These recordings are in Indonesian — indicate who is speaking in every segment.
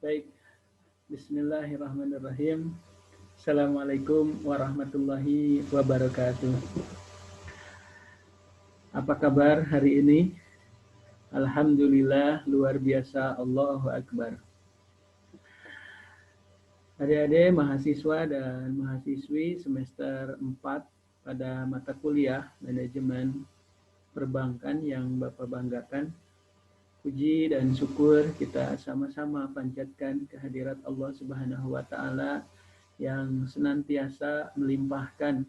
Speaker 1: Baik, Bismillahirrahmanirrahim. Assalamualaikum warahmatullahi wabarakatuh. Apa kabar hari ini? Alhamdulillah, luar biasa, Allahu Akbar. Adik-adik mahasiswa dan mahasiswi semester 4 pada mata kuliah Manajemen Perbankan yang Bapak banggakan, puji dan syukur kita sama-sama panjatkan kehadirat Allah Subhanahu wa taala yang senantiasa melimpahkan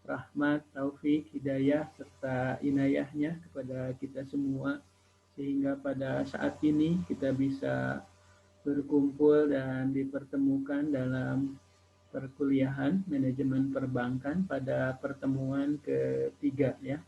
Speaker 1: rahmat, taufik, hidayah serta inayahnya kepada kita semua sehingga pada saat ini kita bisa berkumpul dan dipertemukan dalam perkuliahan manajemen perbankan pada pertemuan ketiga ya.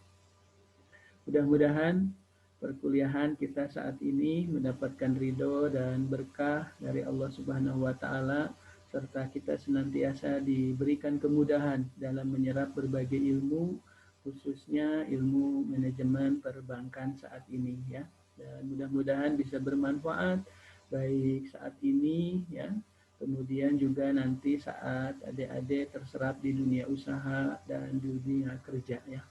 Speaker 1: Mudah-mudahan perkuliahan kita saat ini mendapatkan ridho dan berkah dari Allah Subhanahu wa taala serta kita senantiasa diberikan kemudahan dalam menyerap berbagai ilmu khususnya ilmu manajemen perbankan saat ini ya. Dan mudah-mudahan bisa bermanfaat baik saat ini ya, kemudian juga nanti saat adik-adik terserap di dunia usaha dan dunia kerja ya.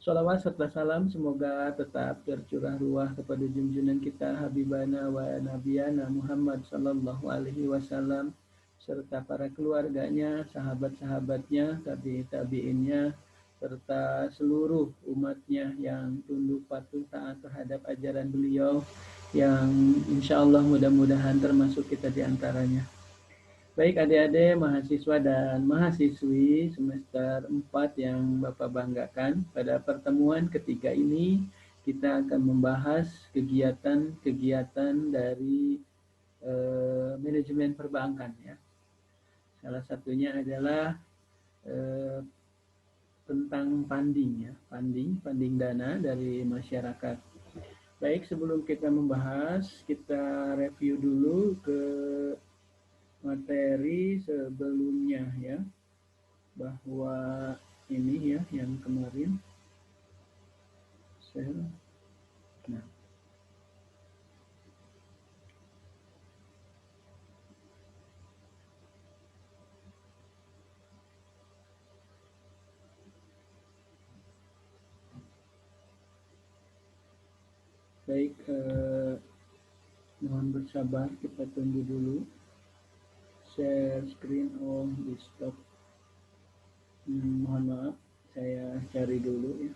Speaker 1: Sholawat serta salam semoga tetap tercurah ruah kepada junjungan kita Habibana wa Nabiyana Muhammad Sallallahu Alaihi Wasallam serta para keluarganya, sahabat-sahabatnya, tabi'innya, serta seluruh umatnya yang tunduk patuh taat terhadap ajaran beliau yang insya Allah mudah-mudahan termasuk kita di antaranya. Baik adik-adik, mahasiswa dan mahasiswi semester 4 yang Bapak banggakan, pada pertemuan ketiga ini kita akan membahas kegiatan-kegiatan dari manajemen perbankan ya. Salah satunya adalah tentang funding ya, funding dana dari masyarakat. Baik, sebelum kita membahas, kita review dulu ke materi sebelumnya ya, bahwa ini ya yang kemarin nah baik, mohon bersabar, kita tunggu dulu share screen on di stop. Mohon maaf, saya cari dulu ya.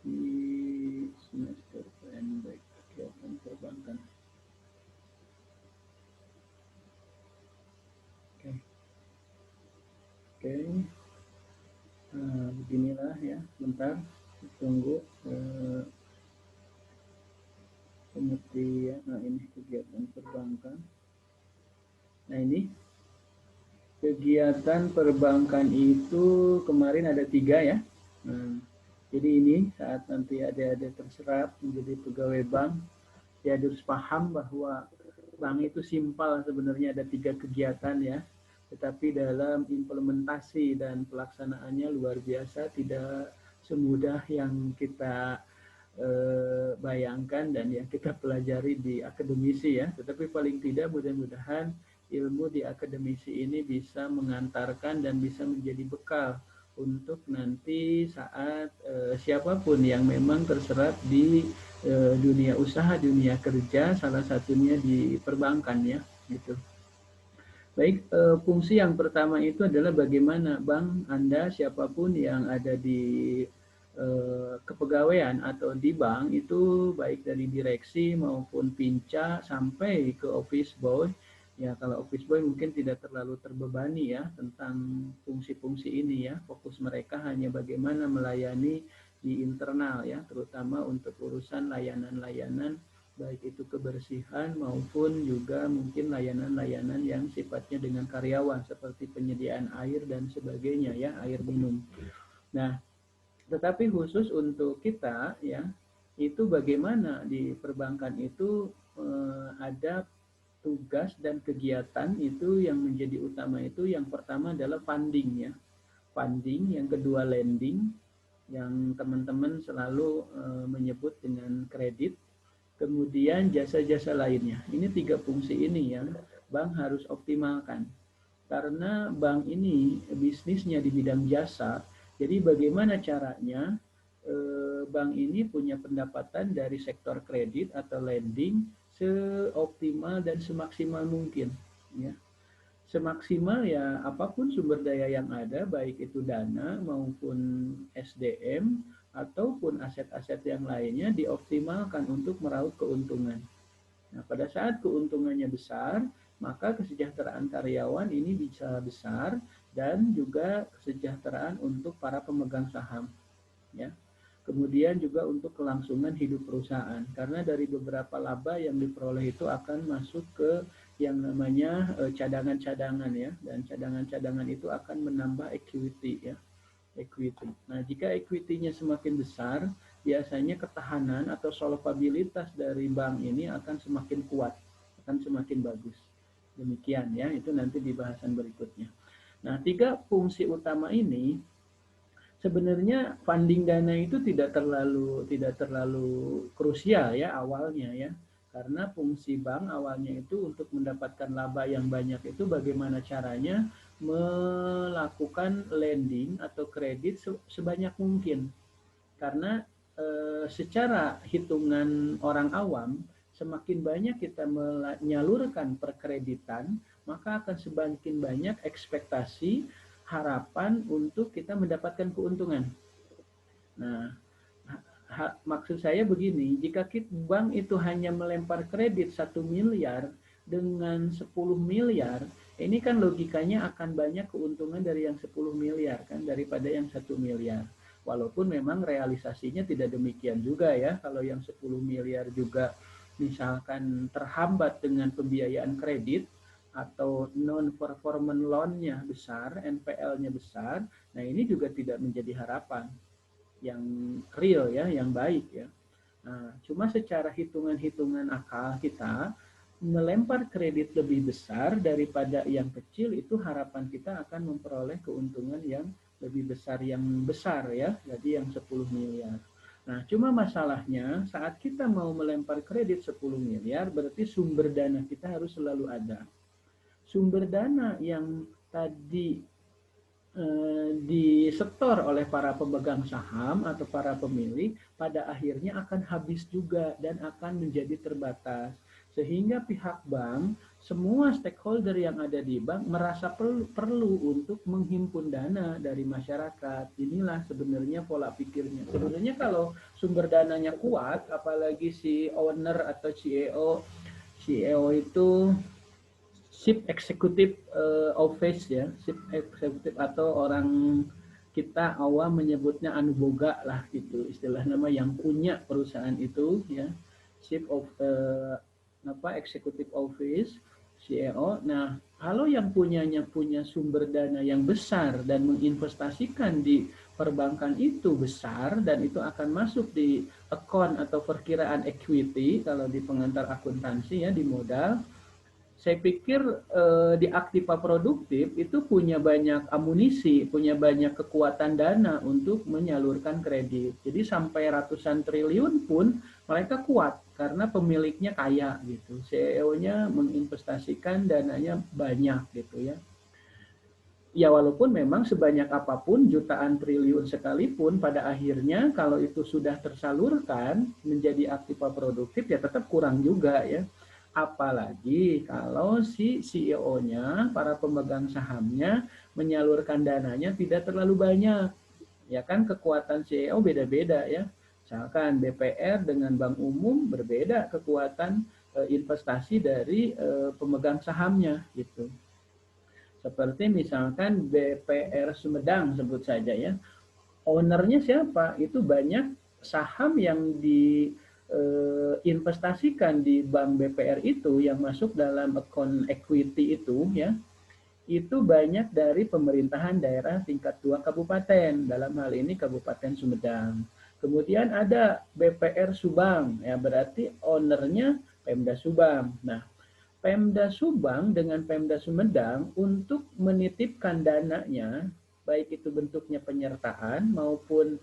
Speaker 1: Di semester pendek kegiatan perbankan. Oke. Nah, beginilah ya, bentar tunggu pengertian. Nah, ini kegiatan perbankan. Nah, ini kegiatan perbankan itu kemarin ada 3 ya. Nah, jadi ini saat nanti adik-adik terserap menjadi pegawai bank, ya harus paham bahwa bank itu simpel, sebenarnya ada 3 kegiatan ya. Tetapi dalam implementasi dan pelaksanaannya luar biasa, tidak semudah yang kita bayangkan dan yang kita pelajari di akademisi ya. Tetapi paling tidak mudah-mudahan ilmu di akademisi ini bisa mengantarkan dan bisa menjadi bekal untuk nanti saat siapapun yang memang terserap di dunia usaha, dunia kerja, salah satunya di perbankan ya, gitu. Baik, fungsi yang pertama itu adalah bagaimana bank Anda, siapapun yang ada di kepegawaian atau di bank itu, baik dari direksi maupun pinca sampai ke office boy. Ya, kalau office boy mungkin tidak terlalu terbebani ya tentang fungsi-fungsi ini ya. Fokus mereka hanya bagaimana melayani di internal ya, terutama untuk urusan layanan-layanan baik itu kebersihan maupun juga mungkin layanan-layanan yang sifatnya dengan karyawan seperti penyediaan air dan sebagainya ya, air minum. Nah, tetapi khusus untuk kita ya, itu bagaimana di perbankan itu ada tugas dan kegiatan itu yang menjadi utama itu yang pertama adalah funding ya. Funding, yang kedua lending, yang teman-teman selalu menyebut dengan kredit, kemudian jasa-jasa lainnya. Ini 3 fungsi ini yang bank harus optimalkan. Karena bank ini bisnisnya di bidang jasa, jadi bagaimana caranya bank ini punya pendapatan dari sektor kredit atau lending seoptimal dan semaksimal mungkin, ya. Semaksimal ya apapun sumber daya yang ada, baik itu dana maupun SDM ataupun aset-aset yang lainnya dioptimalkan untuk meraup keuntungan. Nah, pada saat keuntungannya besar, maka kesejahteraan karyawan ini bisa besar dan juga kesejahteraan untuk para pemegang saham, ya. Kemudian juga untuk kelangsungan hidup perusahaan, karena dari beberapa laba yang diperoleh itu akan masuk ke yang namanya cadangan-cadangan, ya, dan cadangan-cadangan itu akan menambah equity, ya, equity. Nah, jika equity-nya semakin besar, biasanya ketahanan atau solvabilitas dari bank ini akan semakin kuat, akan semakin bagus. Demikian, ya, itu nanti di bahasan berikutnya. Nah, 3 fungsi utama ini sebenarnya funding dana itu tidak terlalu krusial, ya, awalnya, ya. Karena fungsi bank awalnya itu untuk mendapatkan laba yang banyak itu bagaimana caranya melakukan lending atau kredit sebanyak mungkin. Karena secara hitungan orang awam, semakin banyak kita menyalurkan perkreditan, maka akan semakin banyak ekspektasi harapan untuk kita mendapatkan keuntungan. Nah, maksud saya begini, jika bank itu hanya melempar kredit 1 miliar dengan 10 miliar, ini kan logikanya akan banyak keuntungan dari yang 10 miliar kan daripada yang 1 miliar. Walaupun memang realisasinya tidak demikian juga, ya. Kalau yang 10 miliar juga misalkan terhambat dengan pembiayaan kredit atau non-performance loan-nya besar, NPL-nya besar, nah ini juga tidak menjadi harapan yang real, ya, yang baik, ya. Nah, cuma secara hitungan-hitungan akal kita melempar kredit lebih besar daripada yang kecil, itu harapan kita akan memperoleh keuntungan yang lebih besar, ya, jadi yang 10 miliar. Nah, cuma masalahnya saat kita mau melempar kredit 10 miliar, berarti sumber dana kita harus selalu ada. Sumber dana yang tadi disetor oleh para pemegang saham atau para pemilik pada akhirnya akan habis juga dan akan menjadi terbatas. Sehingga pihak bank, semua stakeholder yang ada di bank merasa perlu untuk menghimpun dana dari masyarakat. Inilah sebenarnya pola pikirnya. Sebenarnya kalau sumber dananya kuat, apalagi si owner atau CEO itu Chief Executive Office, ya, Chief Executive atau orang kita awam menyebutnya anuboga lah gitu, istilah nama yang punya perusahaan itu, ya, Chief of Executive Office, CEO. Nah, kalau yang punya sumber dana yang besar dan menginvestasikan di perbankan itu besar dan itu akan masuk di account atau perkiraan equity kalau di pengantar akuntansi, ya, di modal. Saya pikir di aktiva produktif itu punya banyak amunisi, punya banyak kekuatan dana untuk menyalurkan kredit. Jadi sampai ratusan triliun pun mereka kuat karena pemiliknya kaya gitu. CEO-nya menginvestasikan dananya banyak gitu, ya. Ya, walaupun memang sebanyak apapun jutaan triliun sekalipun pada akhirnya kalau itu sudah tersalurkan menjadi aktiva produktif ya tetap kurang juga, ya. Apalagi kalau si CEO-nya, para pemegang sahamnya menyalurkan dananya tidak terlalu banyak. Ya kan kekuatan CEO beda-beda, ya. Misalkan BPR dengan bank umum berbeda kekuatan investasi dari pemegang sahamnya gitu. Seperti misalkan BPR Sumedang sebut saja, ya. Ownernya siapa? Itu banyak saham yang diinvestasikan di bank BPR itu yang masuk dalam account equity itu, ya. Itu banyak dari pemerintahan daerah tingkat 2 kabupaten, dalam hal ini Kabupaten Sumedang. Kemudian ada BPR Subang, ya, berarti ownernya Pemda Subang. Nah, Pemda Subang dengan Pemda Sumedang untuk menitipkan dananya, baik itu bentuknya penyertaan maupun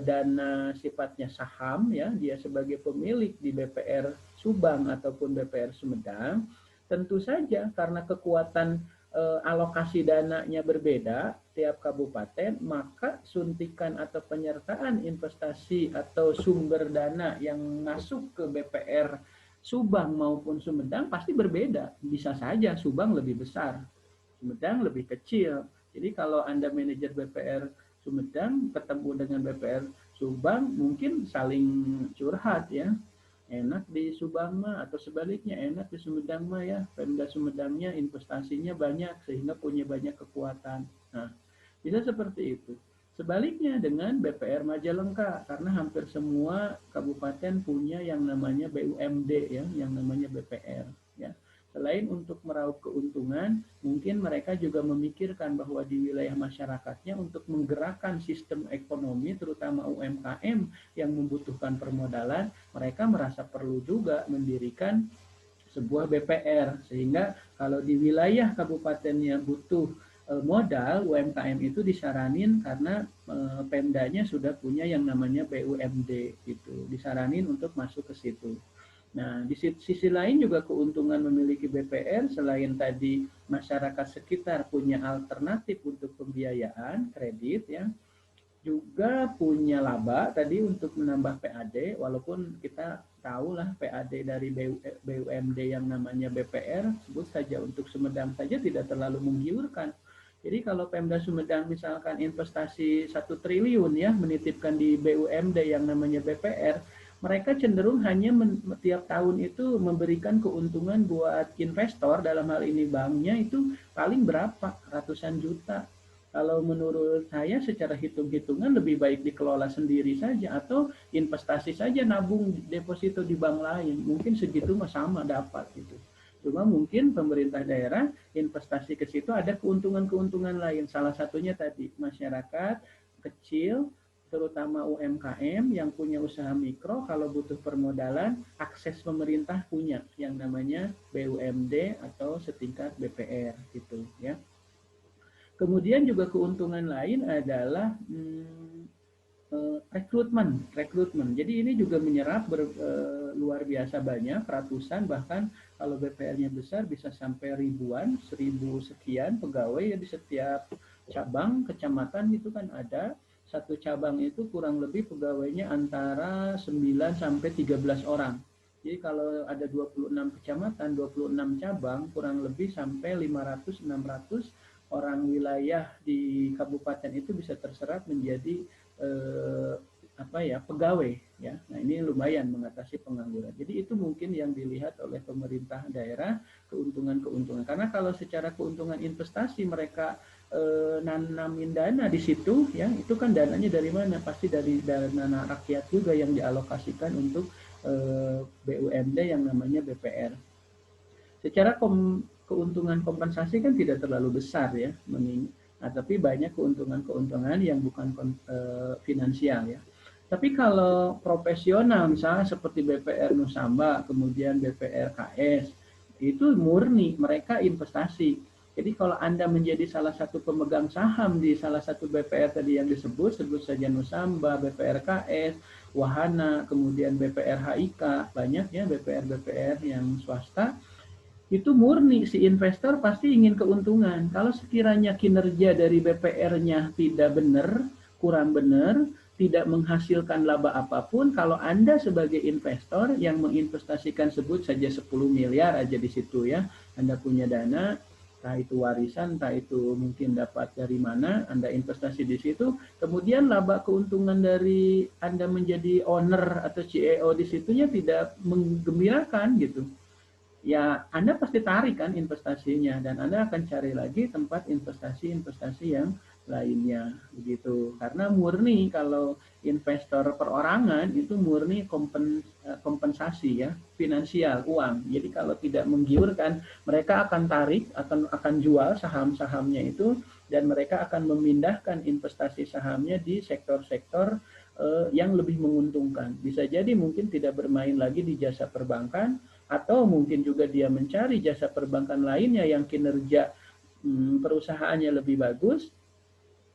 Speaker 1: dana sifatnya saham, ya, dia sebagai pemilik di BPR Subang ataupun BPR Sumedang, tentu saja karena kekuatan alokasi dananya berbeda tiap kabupaten, maka suntikan atau penyertaan investasi atau sumber dana yang masuk ke BPR Subang maupun Sumedang pasti berbeda. Bisa saja Subang lebih besar, Sumedang lebih kecil. Jadi kalau Anda manajer BPR Sumedang ketemu dengan BPR Subang, mungkin saling curhat, ya. Enak di Subang mah, atau sebaliknya enak di Sumedang mah, ya. Pemda Sumedangnya investasinya banyak sehingga punya banyak kekuatan. Nah, bisa seperti itu. Sebaliknya dengan BPR Majalengka, karena hampir semua kabupaten punya yang namanya BUMD, ya, yang namanya BPR, ya. Selain untuk meraup keuntungan, mungkin mereka juga memikirkan bahwa di wilayah masyarakatnya untuk menggerakkan sistem ekonomi, terutama UMKM yang membutuhkan permodalan, mereka merasa perlu juga mendirikan sebuah BPR. Sehingga kalau di wilayah kabupatennya butuh modal, UMKM itu disaranin karena Pemdanya sudah punya yang namanya BUMD, gitu. Disaranin untuk masuk ke situ. Nah, di sisi lain juga keuntungan memiliki BPR, selain tadi masyarakat sekitar punya alternatif untuk pembiayaan kredit, ya, juga punya laba tadi untuk menambah PAD, walaupun kita tahulah PAD dari BUMD yang namanya BPR, sebut saja untuk Sumedang saja tidak terlalu menggiurkan. Jadi kalau Pemda Sumedang misalkan investasi 1 triliun, ya, menitipkan di BUMD yang namanya BPR, mereka cenderung hanya tiap tahun itu memberikan keuntungan buat investor, dalam hal ini banknya, itu paling berapa, ratusan juta. Kalau menurut saya secara hitung-hitungan lebih baik dikelola sendiri saja, atau investasi saja, nabung deposito di bank lain, mungkin segitu mah sama dapat gitu. Cuma mungkin pemerintah daerah investasi ke situ ada keuntungan-keuntungan lain, salah satunya tadi masyarakat kecil, terutama UMKM yang punya usaha mikro, kalau butuh permodalan, akses pemerintah punya yang namanya BUMD atau setingkat BPR, gitu, ya. Kemudian juga keuntungan lain adalah rekrutmen. Jadi ini juga menyerap luar biasa banyak, ratusan, bahkan kalau BPR-nya besar bisa sampai ribuan, 1000 sekian pegawai, ya, di setiap cabang kecamatan itu kan ada. Satu cabang itu kurang lebih pegawainya antara 9 sampai 13 orang. Jadi kalau ada 26 kecamatan, 26 cabang, kurang lebih sampai 500-600 orang wilayah di kabupaten itu bisa terserap menjadi pegawai, ya. Nah, ini lumayan mengatasi pengangguran. Jadi itu mungkin yang dilihat oleh pemerintah daerah, keuntungan-keuntungan. Karena kalau secara keuntungan investasi mereka nanamin dana di situ, ya, itu kan dananya dari mana? Pasti dari dana rakyat juga yang dialokasikan untuk BUMD yang namanya BPR. Secara keuntungan kompensasi kan tidak terlalu besar, ya, tapi banyak keuntungan-keuntungan yang bukan finansial, ya. Tapi kalau profesional misalnya seperti BPR Nusamba, kemudian BPR KS, itu murni mereka investasi. Jadi kalau Anda menjadi salah satu pemegang saham di salah satu BPR tadi yang sebut saja Nusamba, BPR KS, Wahana, kemudian BPR HIK, banyak, ya, BPR-BPR yang swasta, itu murni si investor pasti ingin keuntungan. Kalau sekiranya kinerja dari BPR-nya tidak benar, kurang benar, tidak menghasilkan laba apapun, kalau Anda sebagai investor yang menginvestasikan sebut saja 10 miliar aja di situ, ya, Anda punya dana, entah itu warisan, entah itu mungkin dapat dari mana, Anda investasi di situ, kemudian laba keuntungan dari Anda menjadi owner atau CEO di situnya tidak menggembirakan, gitu. Ya, Anda pasti tarik kan investasinya, dan Anda akan cari lagi tempat investasi-investasi yang lainnya, begitu. Karena murni kalau investor perorangan itu murni kompensasi, ya, finansial, uang. Jadi kalau tidak menggiurkan, mereka akan tarik, akan jual saham-sahamnya itu, dan mereka akan memindahkan investasi sahamnya di sektor-sektor yang lebih menguntungkan. Bisa jadi mungkin tidak bermain lagi di jasa perbankan, atau mungkin juga dia mencari jasa perbankan lainnya yang kinerja perusahaannya lebih bagus,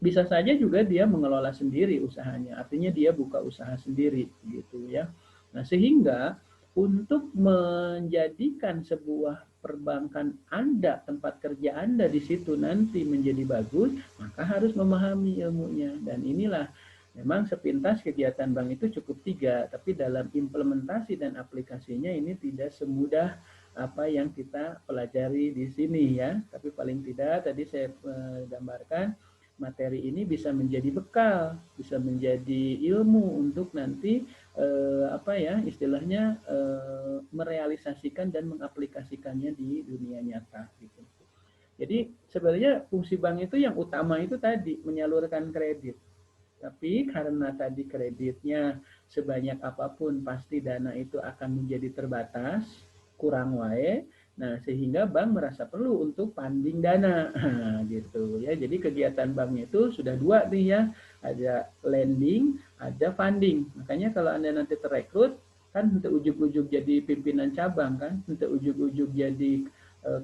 Speaker 1: Bisa saja juga dia mengelola sendiri usahanya, artinya dia buka usaha sendiri gitu ya. Nah, sehingga untuk menjadikan sebuah perbankan Anda, tempat kerja Anda di situ nanti menjadi bagus, maka harus memahami ilmunya. Dan inilah memang sepintas kegiatan bank itu cukup 3, tapi dalam implementasi dan aplikasinya ini tidak semudah apa yang kita pelajari di sini ya. Tapi paling tidak tadi saya gambarkan materi ini bisa menjadi bekal, bisa menjadi ilmu untuk nanti apa ya istilahnya merealisasikan dan mengaplikasikannya di dunia nyata gitu. Jadi sebenarnya fungsi bank itu yang utama itu tadi menyalurkan kredit. Tapi karena tadi kreditnya sebanyak apapun pasti dana itu akan menjadi terbatas, kurang wae. Nah, sehingga bank merasa perlu untuk funding dana. Nah, gitu ya. Jadi kegiatan bank itu sudah 2 nih ya. Ada lending, ada funding. Makanya kalau Anda nanti terekrut, kan untuk ujug-ujug jadi pimpinan cabang kan, untuk ujug-ujug jadi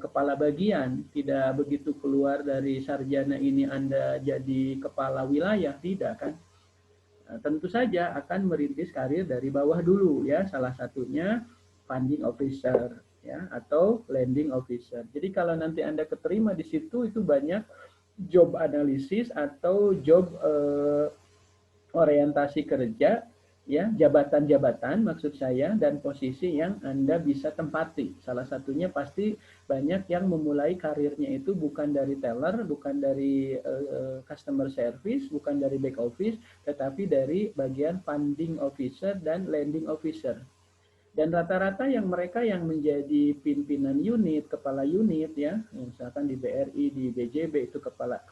Speaker 1: kepala bagian, tidak begitu keluar dari sarjana ini Anda jadi kepala wilayah, tidak kan? Nah, tentu saja akan merintis karir dari bawah dulu ya, salah satunya funding officer ya atau lending officer. Jadi kalau nanti Anda keterima di situ itu banyak job analisis atau job orientasi kerja ya, jabatan-jabatan maksud saya dan posisi yang Anda bisa tempati. Salah satunya pasti banyak yang memulai karirnya itu bukan dari teller, bukan dari customer service, bukan dari back office, tetapi dari bagian funding officer dan lending officer. Dan rata-rata yang mereka yang menjadi pimpinan unit, kepala unit ya, misalkan di BRI, di BJB itu kepala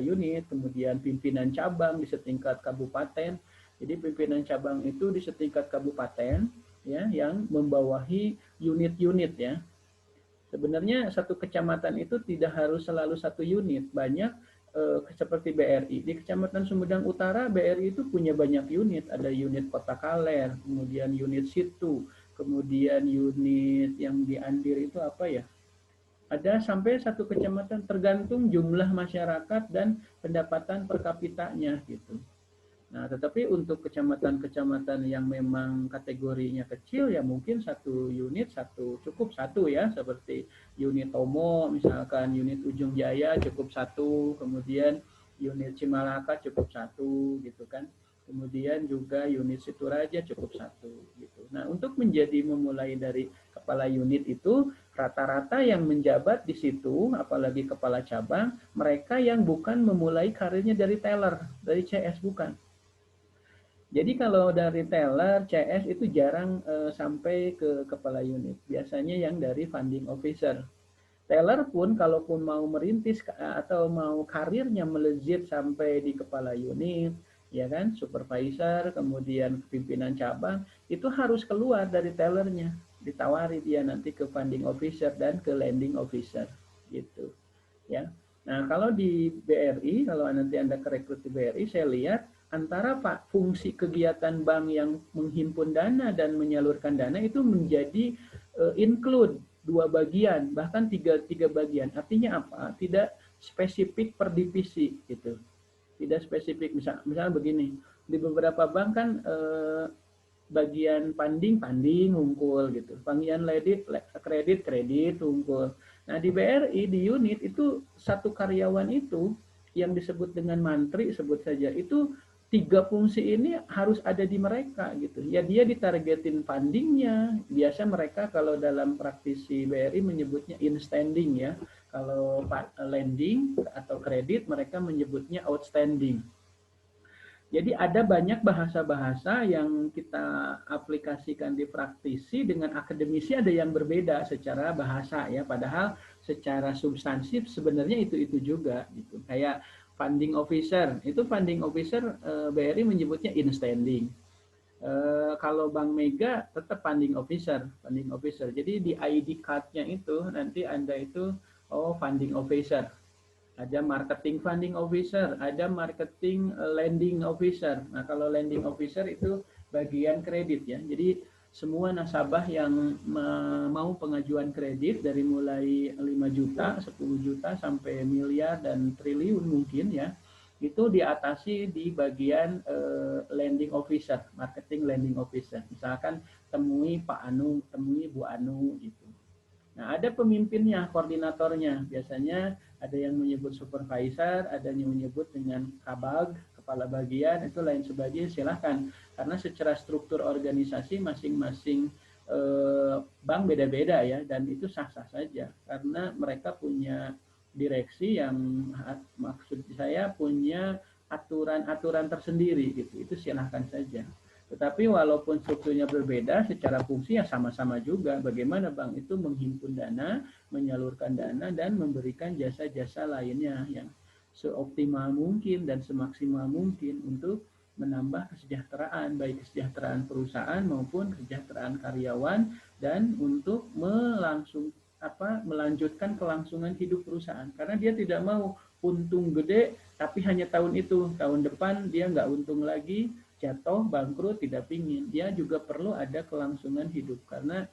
Speaker 1: unit, kemudian pimpinan cabang di setingkat kabupaten. Jadi pimpinan cabang itu di setingkat kabupaten ya yang membawahi unit-unit ya. Sebenarnya satu kecamatan itu tidak harus selalu satu unit, banyak seperti BRI. Di Kecamatan Sumedang Utara, BRI itu punya banyak unit. Ada unit Kota Kaler, kemudian unit Situ, kemudian unit yang di Andir itu apa ya? Ada sampai satu kecamatan tergantung jumlah masyarakat dan pendapatan per kapitanya gitu. Nah, tetapi untuk kecamatan-kecamatan yang memang kategorinya kecil ya mungkin satu unit cukup satu ya, seperti unit Tomo misalkan, unit Ujung Jaya cukup satu, kemudian unit Cimalaka cukup satu gitu kan. Kemudian juga unit Situraja cukup satu gitu. Nah, untuk menjadi memulai dari kepala unit itu rata-rata yang menjabat di situ apalagi kepala cabang, mereka yang bukan memulai karirnya dari teller, dari CS bukan. Jadi kalau dari teller, CS itu jarang sampai ke kepala unit. Biasanya yang dari funding officer. Teller pun kalaupun mau merintis atau mau karirnya melejit sampai di kepala unit, ya kan, supervisor, kemudian pimpinan cabang, itu harus keluar dari tellernya. Ditawari dia nanti ke funding officer dan ke lending officer. Gitu. Ya. Nah, kalau di BRI, kalau nanti Anda kerekrut di BRI, saya lihat antara Pak fungsi kegiatan bank yang menghimpun dana dan menyalurkan dana itu menjadi include 2 bagian, bahkan tiga bagian. Artinya apa? Tidak spesifik per divisi gitu. Tidak spesifik misalnya begini, di beberapa bank kan bagian funding unggul gitu. Bagian kredit unggul. Nah, di BRI di unit itu satu karyawan itu yang disebut dengan mantri sebut saja itu 3 fungsi ini harus ada di mereka gitu. Ya dia ditargetin fundingnya. Biasa mereka kalau dalam praktisi BRI menyebutnya in-standing ya. Kalau lending atau kredit mereka menyebutnya outstanding. Jadi ada banyak bahasa-bahasa yang kita aplikasikan di praktisi dengan akademisi ada yang berbeda secara bahasa ya. Padahal secara substansif sebenarnya itu juga gitu. Kayak funding officer, itu funding officer BRI menyebutnya in standing. Kalau Bank Mega tetap funding officer. Jadi di ID card-nya itu nanti Anda itu funding officer. Ada marketing funding officer, ada marketing lending officer. Nah, kalau lending officer itu bagian kredit ya. Jadi semua nasabah yang mau pengajuan kredit dari mulai 5 juta, 10 juta sampai miliar dan triliun mungkin ya. itu diatasi di bagian landing officer, marketing landing officer. Misalkan temui Pak Anu, temui Bu Anu gitu. Nah, ada pemimpinnya, koordinatornya. Biasanya ada yang menyebut supervisor, ada yang menyebut dengan kabag, kepala bagian, itu lain sebagainya, silahkan. Karena secara struktur organisasi masing-masing bank beda-beda ya, dan itu sah-sah saja. Karena mereka punya direksi yang maksud saya punya aturan-aturan tersendiri gitu. Itu silahkan saja. Tetapi walaupun strukturnya berbeda, secara fungsi ya sama-sama juga. Bagaimana bank itu menghimpun dana, menyalurkan dana, dan memberikan jasa-jasa lainnya yang seoptimal mungkin dan semaksimal mungkin untuk menambah kesejahteraan, baik kesejahteraan perusahaan maupun kesejahteraan karyawan, dan untuk melanjutkan kelangsungan hidup perusahaan. Karena dia tidak mau untung gede, tapi hanya tahun itu. Tahun depan dia nggak untung lagi, jatuh, bangkrut, tidak pingin. Dia juga perlu ada kelangsungan hidup. Karena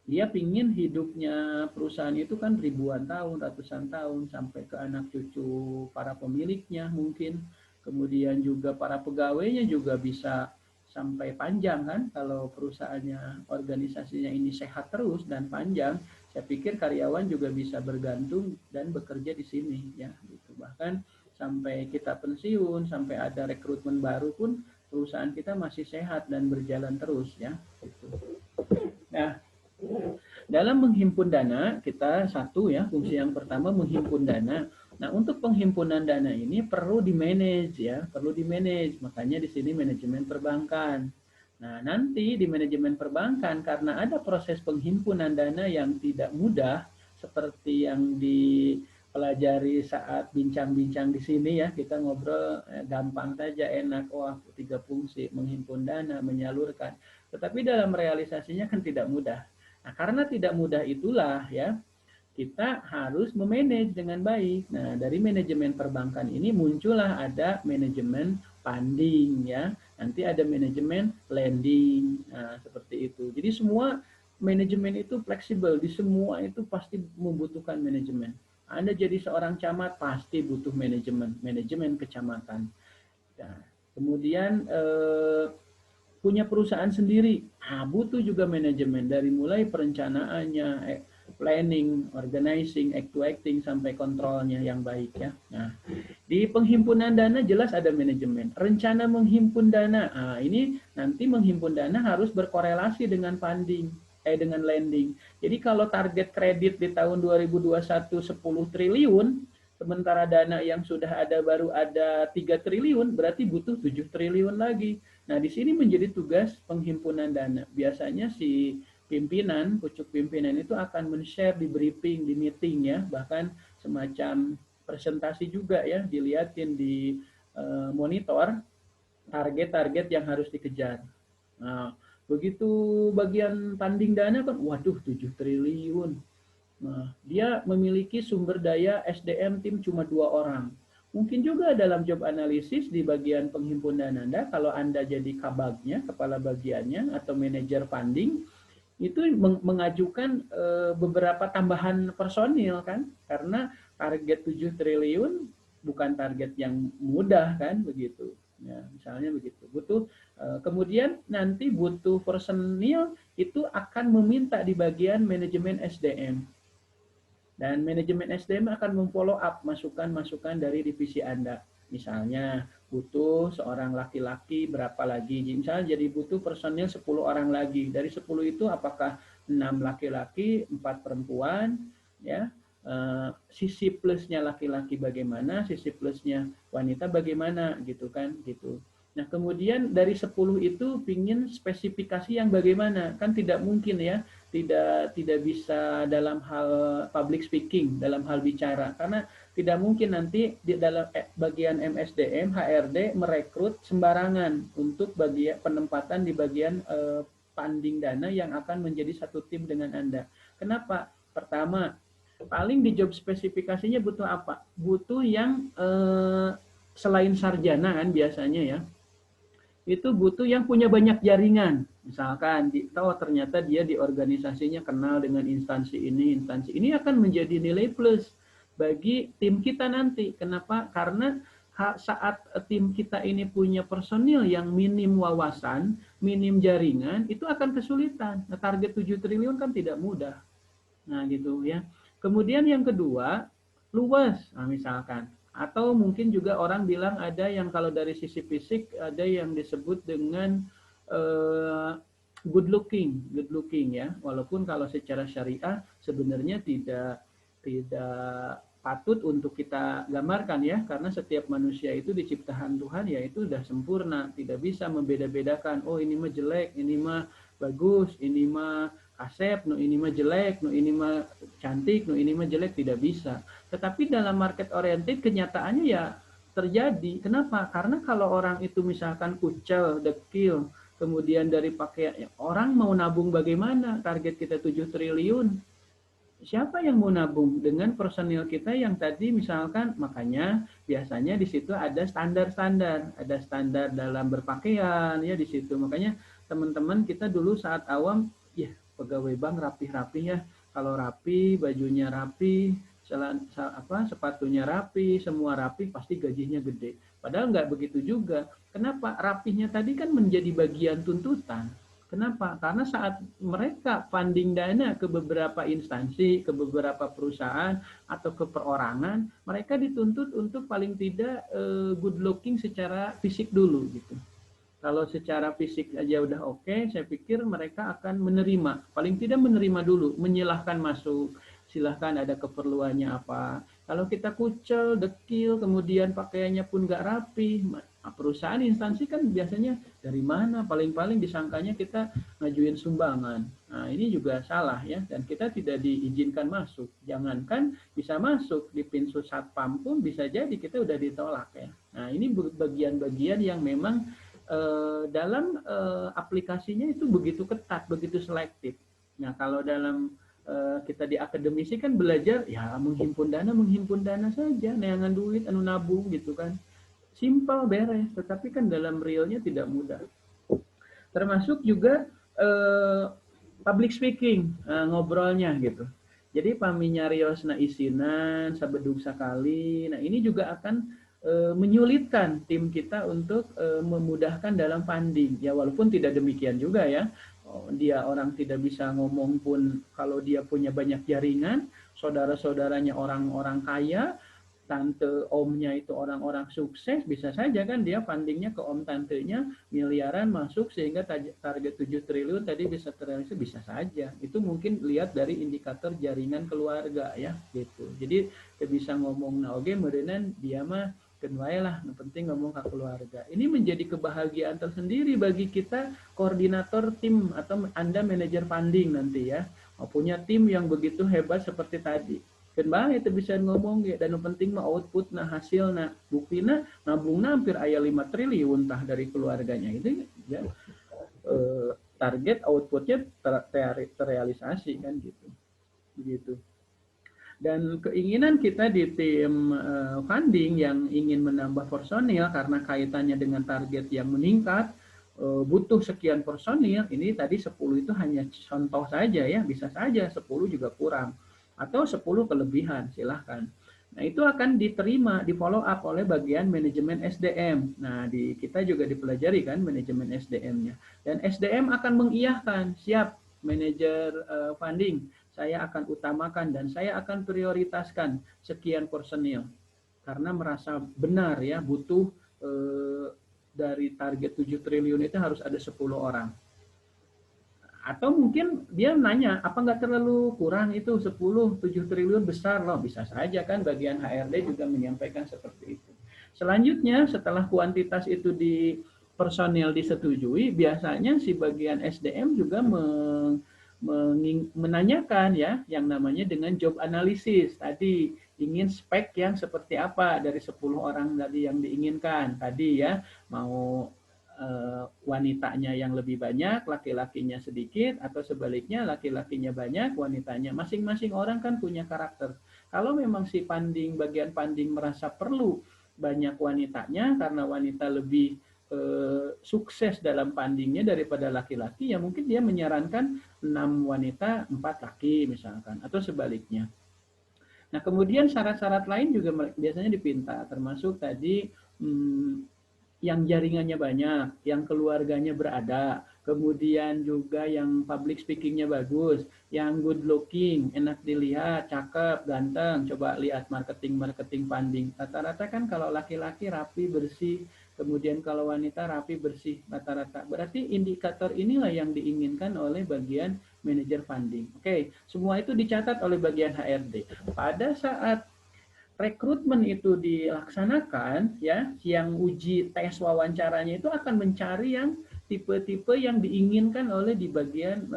Speaker 1: dia pingin hidupnya perusahaan itu kan ribuan tahun, ratusan tahun, sampai ke anak cucu para pemiliknya mungkin. Kemudian juga para pegawainya juga bisa sampai panjang kan. Kalau perusahaannya, organisasinya ini sehat terus dan panjang, saya pikir karyawan juga bisa bergantung dan bekerja di sini ya. Gitu. Bahkan sampai kita pensiun, sampai ada rekrutmen baru pun perusahaan kita masih sehat dan berjalan terus ya. Gitu. Nah, dalam menghimpun dana, kita satu ya, fungsi yang pertama menghimpun dana. Nah, untuk penghimpunan dana ini perlu di-manage ya, perlu di-manage. Makanya di sini manajemen perbankan. Nah, nanti di manajemen perbankan karena ada proses penghimpunan dana yang tidak mudah seperti yang dipelajari saat bincang-bincang di sini ya, kita ngobrol gampang saja, enak, wah 3 fungsi, menghimpun dana, menyalurkan. Tetapi dalam realisasinya kan tidak mudah. Nah, karena tidak mudah itulah ya, kita harus memanage dengan baik. Nah, dari manajemen perbankan ini muncullah ada manajemen funding ya. Nanti ada manajemen lending. Nah, seperti itu. Jadi semua manajemen itu fleksibel, di semua itu pasti membutuhkan manajemen. Anda jadi seorang camat pasti butuh manajemen kecamatan. Nah, kemudian punya perusahaan sendiri, butuh juga manajemen dari mulai perencanaannya, planning, organizing, acting, sampai kontrolnya yang baik ya. Nah, di penghimpunan dana jelas ada manajemen. Rencana menghimpun dana, ini nanti menghimpun dana harus berkorelasi dengan funding, dengan lending. Jadi kalau target kredit di tahun 2021 10 triliun, sementara dana yang sudah ada baru ada 3 triliun, berarti butuh 7 triliun lagi. Nah, di sini menjadi tugas penghimpunan dana. Biasanya si pimpinan, pucuk pimpinan itu akan men-share di briefing, di meeting ya, bahkan semacam presentasi juga ya, dilihatin di monitor target-target yang harus dikejar. Nah, begitu bagian funding dana kan, waduh 7 triliun. Nah, dia memiliki sumber daya SDM tim cuma 2 orang. Mungkin juga dalam job analisis di bagian penghimpunan Anda, kalau Anda jadi kabagnya, kepala bagiannya, atau manajer funding, itu mengajukan beberapa tambahan personil kan, karena target 7 triliun bukan target yang mudah kan, begitu. Ya, misalnya begitu. Butuh kemudian nanti butuh personil itu akan meminta di bagian manajemen SDM. Dan manajemen SDM akan memfollow up masukan-masukan dari divisi Anda. Misalnya butuh seorang laki-laki berapa lagi. Misalnya jadi butuh personil 10 orang lagi. Dari 10 itu apakah 6 laki-laki, 4 perempuan, ya. Sisi plusnya laki-laki bagaimana, sisi plusnya wanita bagaimana gitu kan, gitu. Nah, kemudian dari 10 itu pingin spesifikasi yang bagaimana? Kan tidak mungkin ya, tidak bisa dalam hal public speaking, dalam hal bicara. Karena tidak mungkin nanti di dalam bagian MSDM, HRD merekrut sembarangan untuk bagian penempatan di bagian funding dana yang akan menjadi satu tim dengan Anda. Kenapa? Pertama, paling di job spesifikasinya butuh apa? Butuh yang selain sarjana kan biasanya ya, itu butuh yang punya banyak jaringan. Misalkan, tahu ternyata dia di organisasinya kenal dengan instansi ini akan menjadi nilai plus. bagi tim kita nanti. Kenapa? Karena saat tim kita ini punya personil yang minim wawasan, minim jaringan, itu akan kesulitan. Nah, target 7 triliun kan tidak mudah. Nah, gitu ya. Kemudian yang kedua, luas, nah, misalkan. Atau mungkin juga orang bilang ada yang kalau dari sisi fisik ada yang disebut dengan good looking ya. Walaupun kalau secara syariah sebenarnya tidak patut untuk kita gambarkan ya, karena setiap manusia itu diciptakan Tuhan ya itu sudah sempurna, tidak bisa membeda-bedakan, oh ini mah jelek, ini mah bagus, ini mah kasep, no ini mah jelek, no ini mah cantik, no ini mah jelek, tidak bisa. Tetapi dalam market oriented kenyataannya ya terjadi. Kenapa? Karena kalau orang itu misalkan kucel, dekil, kemudian dari pakaiannya, orang mau nabung bagaimana? Target kita 7 triliun. Siapa yang mau nabung dengan personil kita yang tadi misalkan, makanya biasanya di situ ada standar-standar, ada standar dalam berpakaian ya di situ. Makanya teman-teman kita dulu saat awam, ya pegawai bank rapi-rapi ya, kalau rapi, bajunya rapi, sepatunya rapi, semua rapi, pasti gajinya gede. Padahal nggak begitu juga. Kenapa? Rapihnya tadi kan menjadi bagian tuntutan. Kenapa? Karena saat mereka funding dana ke beberapa instansi, ke beberapa perusahaan, atau ke perorangan, mereka dituntut untuk paling tidak good looking secara fisik dulu gitu. Kalau secara fisik aja udah oke, saya pikir mereka akan menerima. Paling tidak menerima dulu, menyilahkan masuk. Silahkan ada keperluannya apa. Kalau kita kucel, dekil, kemudian pakaiannya pun nggak rapi, perusahaan instansi kan biasanya dari mana? Paling-paling disangkanya kita ngajuin sumbangan. Nah ini juga salah ya, dan kita tidak diizinkan masuk. Jangankan bisa masuk di pintu satpam pun bisa jadi kita udah ditolak ya. Nah ini bagian-bagian yang memang dalam aplikasinya itu begitu ketat, begitu selektif. Nah kalau dalam kita di akademisi kan belajar ya menghimpun dana saja, neangan duit, anu nabung gitu kan. Simpel beres, tetapi kan dalam realnya tidak mudah. Termasuk juga public speaking, ngobrolnya gitu. Jadi paminya riosna isinan, sabedug sakali. Nah ini juga akan menyulitkan tim kita untuk memudahkan dalam funding. Ya walaupun tidak demikian juga ya. Dia orang tidak bisa ngomong pun kalau dia punya banyak jaringan, saudara-saudaranya orang-orang kaya, tante omnya itu orang-orang sukses, bisa saja kan dia fundingnya ke om tantenya miliaran masuk sehingga target 7 triliun tadi bisa terrealisasi, bisa saja. Itu mungkin lihat dari indikator jaringan keluarga ya gitu. Jadi kita bisa ngomong nah oke merenan dia mah kenwae lah, yang penting ngomong ke keluarga. Ini menjadi kebahagiaan tersendiri bagi kita koordinator tim atau Anda manajer funding nanti ya. Punya tim yang begitu hebat seperti tadi. Kan bae itu bisa ngomong ya, dan yang penting mah output nah hasil nah buktina nabungna hampir aya 5 triliun tah dari keluarganya itu ya target outputnya terrealisasi kan gitu begitu. Dan keinginan kita di tim funding yang ingin menambah personil karena kaitannya dengan target yang meningkat, butuh sekian personil, ini tadi 10 itu hanya contoh saja ya, bisa saja 10 juga kurang. Atau 10 kelebihan, silahkan. Nah itu akan diterima, di follow up oleh bagian manajemen SDM. Nah kita juga dipelajari kan manajemen SDM-nya. Dan SDM akan mengiyahkan, siap manajer funding, saya akan utamakan dan saya akan prioritaskan sekian personil karena merasa benar ya butuh dari target 7 triliun itu harus ada 10 orang. Atau mungkin dia nanya apa nggak terlalu kurang itu 10 7 triliun besar loh, bisa saja kan bagian HRD juga menyampaikan seperti itu. Selanjutnya setelah kuantitas itu di personil disetujui, biasanya si bagian SDM juga menanyakan ya yang namanya dengan job analisis tadi, ingin spek yang seperti apa dari 10 orang tadi yang diinginkan tadi ya, mau wanitanya yang lebih banyak, laki-lakinya sedikit, atau sebaliknya laki-lakinya banyak, wanitanya. Masing-masing orang kan punya karakter. Kalau memang si bagian funding merasa perlu banyak wanitanya karena wanita lebih sukses dalam fundingnya daripada laki-laki, ya mungkin dia menyarankan 6 wanita 4 laki misalkan, atau sebaliknya. Nah, kemudian syarat-syarat lain juga biasanya dipinta, termasuk tadi yang jaringannya banyak, yang keluarganya berada, kemudian juga yang public speakingnya bagus, yang good looking, enak dilihat, cakep, ganteng. Coba lihat marketing funding. Rata-rata kan kalau laki-laki rapi, bersih, kemudian kalau wanita rapi, bersih, rata-rata. Berarti indikator inilah yang diinginkan oleh bagian manajer funding. Oke, semua itu dicatat oleh bagian HRD. Pada saat rekrutmen itu dilaksanakan, ya, yang uji tes wawancaranya itu akan mencari yang tipe-tipe yang diinginkan oleh di bagian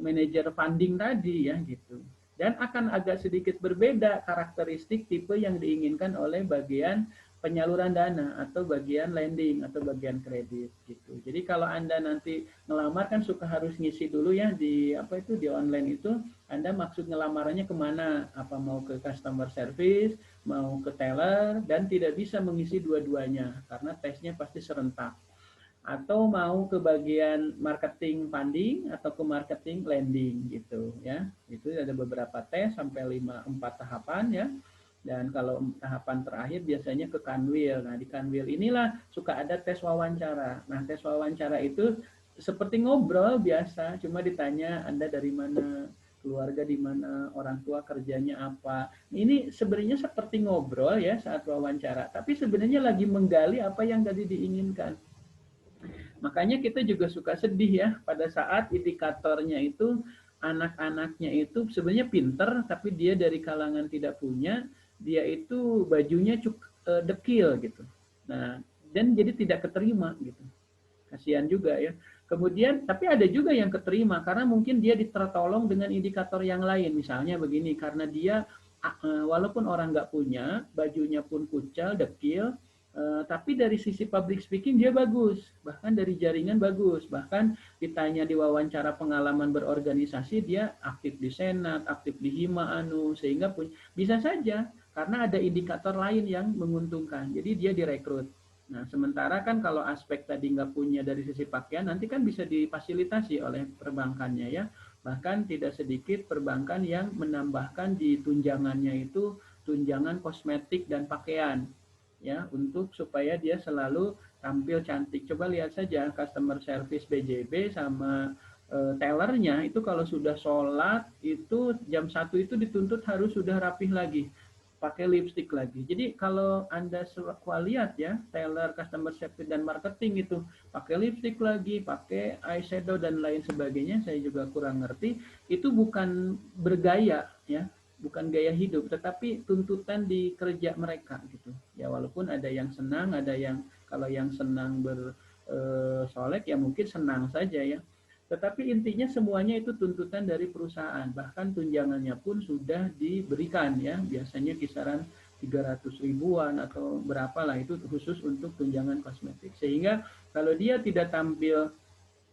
Speaker 1: manajer funding tadi, ya, gitu. Dan akan agak sedikit berbeda karakteristik tipe yang diinginkan oleh bagian penyaluran dana atau bagian lending atau bagian kredit gitu. Jadi kalau Anda nanti ngelamar kan suka harus ngisi dulu ya di di online itu, Anda maksud ngelamarannya kemana, apa mau ke customer service, mau ke teller, dan tidak bisa mengisi dua-duanya karena tesnya pasti serentak. Atau mau ke bagian marketing funding atau ke marketing lending gitu ya. Itu ada beberapa tes sampai 4 tahapan ya. Dan kalau tahapan terakhir biasanya ke Kanwil. Nah, di Kanwil inilah suka ada tes wawancara. Nah, tes wawancara itu seperti ngobrol biasa, cuma ditanya Anda dari mana, keluarga di mana, orang tua kerjanya apa. Ini sebenarnya seperti ngobrol ya saat wawancara, tapi sebenarnya lagi menggali apa yang tadi diinginkan. Makanya kita juga suka sedih ya pada saat indikatornya itu anak-anaknya itu sebenarnya pinter tapi dia dari kalangan tidak punya, dia itu bajunya dekil gitu. Nah, dan jadi tidak keterima gitu. Kasihan juga ya. Kemudian tapi ada juga yang keterima karena mungkin dia ditertolong dengan indikator yang lain. Misalnya begini, karena dia walaupun orang nggak punya, bajunya pun kucel, dekil, tapi dari sisi public speaking dia bagus, bahkan dari jaringan bagus, bahkan ditanya di wawancara pengalaman berorganisasi dia aktif di senat, aktif di hima sehingga bisa saja karena ada indikator lain yang menguntungkan, jadi dia direkrut. Nah, sementara kan kalau aspek tadi nggak punya dari sisi pakaian, nanti kan bisa difasilitasi oleh perbankannya ya. Bahkan tidak sedikit perbankan yang menambahkan di tunjangannya itu tunjangan kosmetik dan pakaian ya untuk supaya dia selalu tampil cantik. Coba lihat saja customer service BJB sama tellernya itu kalau sudah sholat itu jam 1 itu dituntut harus sudah rapih lagi, pakai lipstick lagi. Jadi kalau Anda lihat ya, teller, customer service dan marketing itu pakai lipstick lagi, pakai eyeshadow dan lain sebagainya, saya juga kurang ngerti. Itu bukan bergaya ya, bukan gaya hidup, tetapi tuntutan di kerja mereka gitu. Ya walaupun ada yang senang, ada yang kalau yang senang bersolek ya mungkin senang saja ya. Tetapi intinya semuanya itu tuntutan dari perusahaan. Bahkan tunjangannya pun sudah diberikan ya. Biasanya kisaran 300 ribuan atau berapalah itu khusus untuk tunjangan kosmetik. Sehingga kalau dia tidak tampil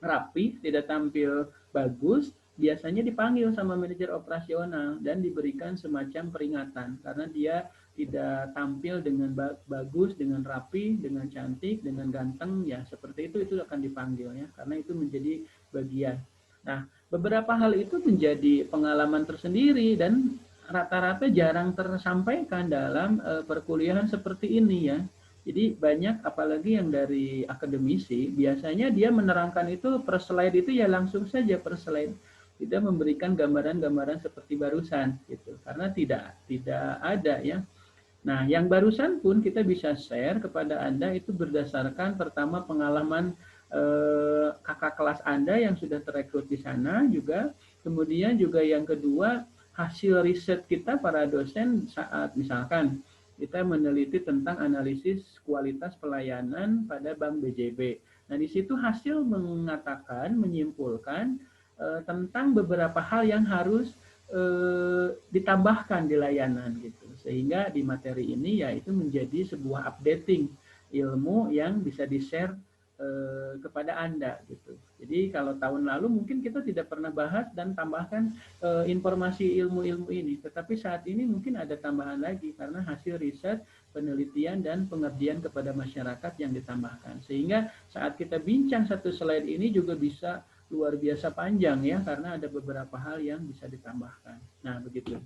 Speaker 1: rapi, tidak tampil bagus, biasanya dipanggil sama manajer operasional dan diberikan semacam peringatan karena dia tidak tampil dengan bagus, dengan rapi, dengan cantik, dengan ganteng, ya seperti itu akan dipanggil ya, karena itu menjadi bagian. Nah, beberapa hal itu menjadi pengalaman tersendiri dan rata-rata jarang tersampaikan dalam perkuliahan seperti ini ya. Jadi banyak apalagi yang dari akademisi, biasanya dia menerangkan itu per slide itu ya langsung saja per slide. Tidak memberikan gambaran-gambaran seperti barusan gitu. Karena tidak ada ya. Nah, yang barusan pun kita bisa share kepada Anda itu berdasarkan pertama pengalaman kakak kelas Anda yang sudah terekrut di sana juga. Kemudian juga yang kedua hasil riset kita para dosen saat misalkan kita meneliti tentang analisis kualitas pelayanan pada Bank BJB. Nah, di situ hasil mengatakan, menyimpulkan tentang beberapa hal yang harus ditambahkan di layanan gitu. Sehingga di materi ini ya itu menjadi sebuah updating ilmu yang bisa di-share kepada Anda gitu. Jadi kalau tahun lalu mungkin kita tidak pernah bahas dan tambahkan informasi ilmu-ilmu ini, tetapi saat ini mungkin ada tambahan lagi karena hasil riset, penelitian dan pengabdian kepada masyarakat yang ditambahkan. Sehingga saat kita bincang satu slide ini juga bisa luar biasa panjang ya karena ada beberapa hal yang bisa ditambahkan. Nah, begitu.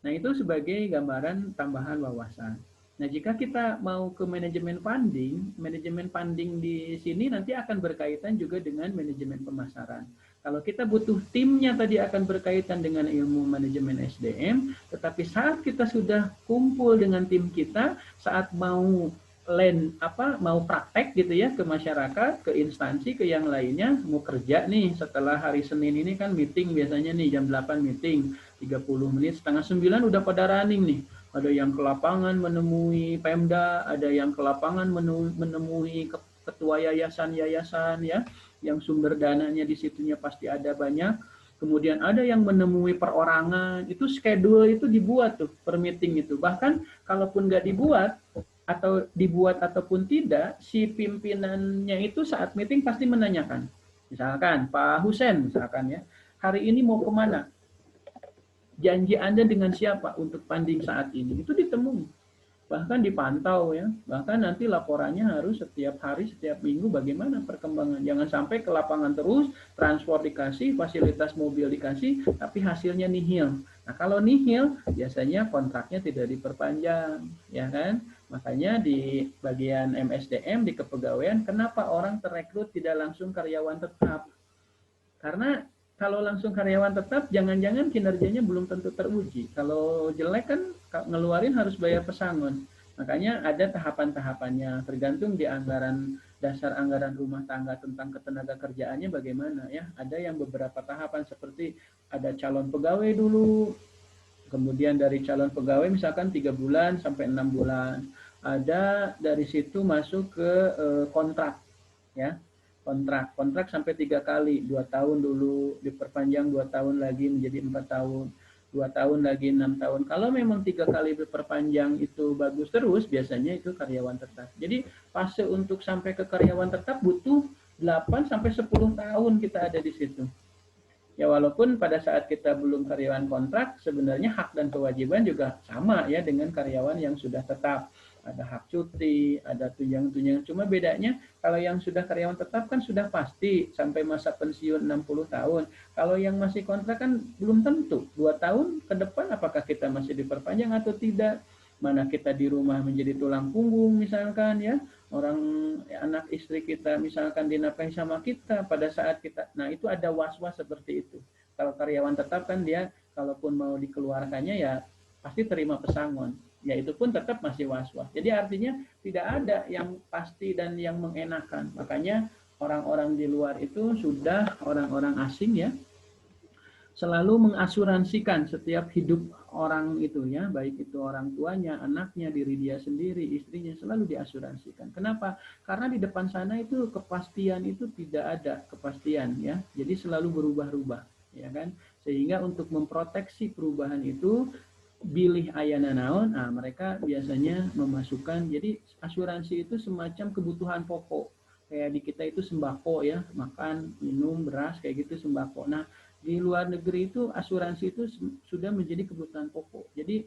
Speaker 1: Nah, itu sebagai gambaran tambahan wawasan. Nah, jika kita mau ke manajemen funding di sini nanti akan berkaitan juga dengan manajemen pemasaran. Kalau kita butuh timnya tadi akan berkaitan dengan ilmu manajemen SDM, tetapi saat kita sudah kumpul dengan tim kita, saat mau mau praktek gitu ya ke masyarakat, ke instansi, ke yang lainnya, mau kerja nih setelah hari Senin ini kan meeting biasanya nih jam 8 meeting, 30 menit, setengah 9 udah pada running nih. Ada yang ke lapangan menemui Pemda, ada yang ke lapangan menemui ketua yayasan-yayasan ya, yang sumber dananya di situnya pasti ada banyak. Kemudian ada yang menemui perorangan, itu schedule itu dibuat tuh per meeting itu. Bahkan kalaupun nggak dibuat, atau dibuat ataupun tidak, si pimpinannya itu saat meeting pasti menanyakan. Misalkan Pak Husen, misalkan ya, hari ini mau kemana? Janji Anda dengan siapa untuk funding saat ini? Itu ditemui. Bahkan dipantau ya. Bahkan nanti laporannya harus setiap hari, setiap minggu bagaimana perkembangan. Jangan sampai ke lapangan terus, transport dikasih, fasilitas mobil dikasih, tapi hasilnya nihil. Nah, kalau nihil, biasanya kontraknya tidak diperpanjang, ya kan? Makanya di bagian MSDM, di kepegawaian, kenapa orang terekrut tidak langsung karyawan tetap? Karena kalau langsung karyawan tetap, jangan-jangan kinerjanya belum tentu teruji. Kalau jelek kan ngeluarin harus bayar pesangon. Makanya ada tahapan-tahapannya, tergantung di anggaran dasar anggaran rumah tangga tentang ketenaga kerjaannya bagaimana ya. Ada yang beberapa tahapan seperti ada calon pegawai dulu, kemudian dari calon pegawai misalkan 3 bulan sampai 6 bulan. Ada dari situ masuk ke kontrak ya, kontrak sampai 3 kali, 2 tahun dulu diperpanjang 2 tahun lagi menjadi 4 tahun, 2 tahun lagi 6 tahun. Kalau memang 3 kali diperpanjang itu bagus terus, biasanya itu karyawan tetap. Jadi fase untuk sampai ke karyawan tetap butuh 8 sampai 10 tahun kita ada di situ. Ya walaupun pada saat kita belum karyawan kontrak, sebenarnya hak dan kewajiban juga sama ya dengan karyawan yang sudah tetap. Ada hak cuti, ada tunjangan-tunjangan. Cuma bedanya kalau yang sudah karyawan tetap kan sudah pasti sampai masa pensiun 60 tahun. Kalau yang masih kontrak kan belum tentu. 2 tahun ke depan apakah kita masih diperpanjang atau tidak. Mana kita di rumah menjadi tulang punggung misalkan ya, orang anak istri kita misalkan dinafkahi sama kita pada saat kita, nah itu ada was-was seperti itu. Kalau karyawan tetap kan dia kalaupun mau dikeluarkannya ya pasti terima pesangon, ya itu pun tetap masih was-was. Jadi artinya tidak ada yang pasti dan yang mengenakan. Makanya orang-orang di luar itu sudah orang-orang asing ya selalu mengasuransikan setiap hidup orang itu ya, baik itu orang tuanya, anaknya, diri dia sendiri, istrinya, selalu diasuransikan. Kenapa? Karena di depan sana itu kepastian itu tidak ada kepastian ya, jadi selalu berubah-ubah ya kan, sehingga untuk memproteksi perubahan itu bilih ayana naon, nah mereka biasanya memasukkan, jadi asuransi itu semacam kebutuhan pokok, kayak di kita itu sembako ya, makan, minum, beras, kayak gitu sembako. Nah, di luar negeri itu asuransi itu sudah menjadi kebutuhan pokok. Jadi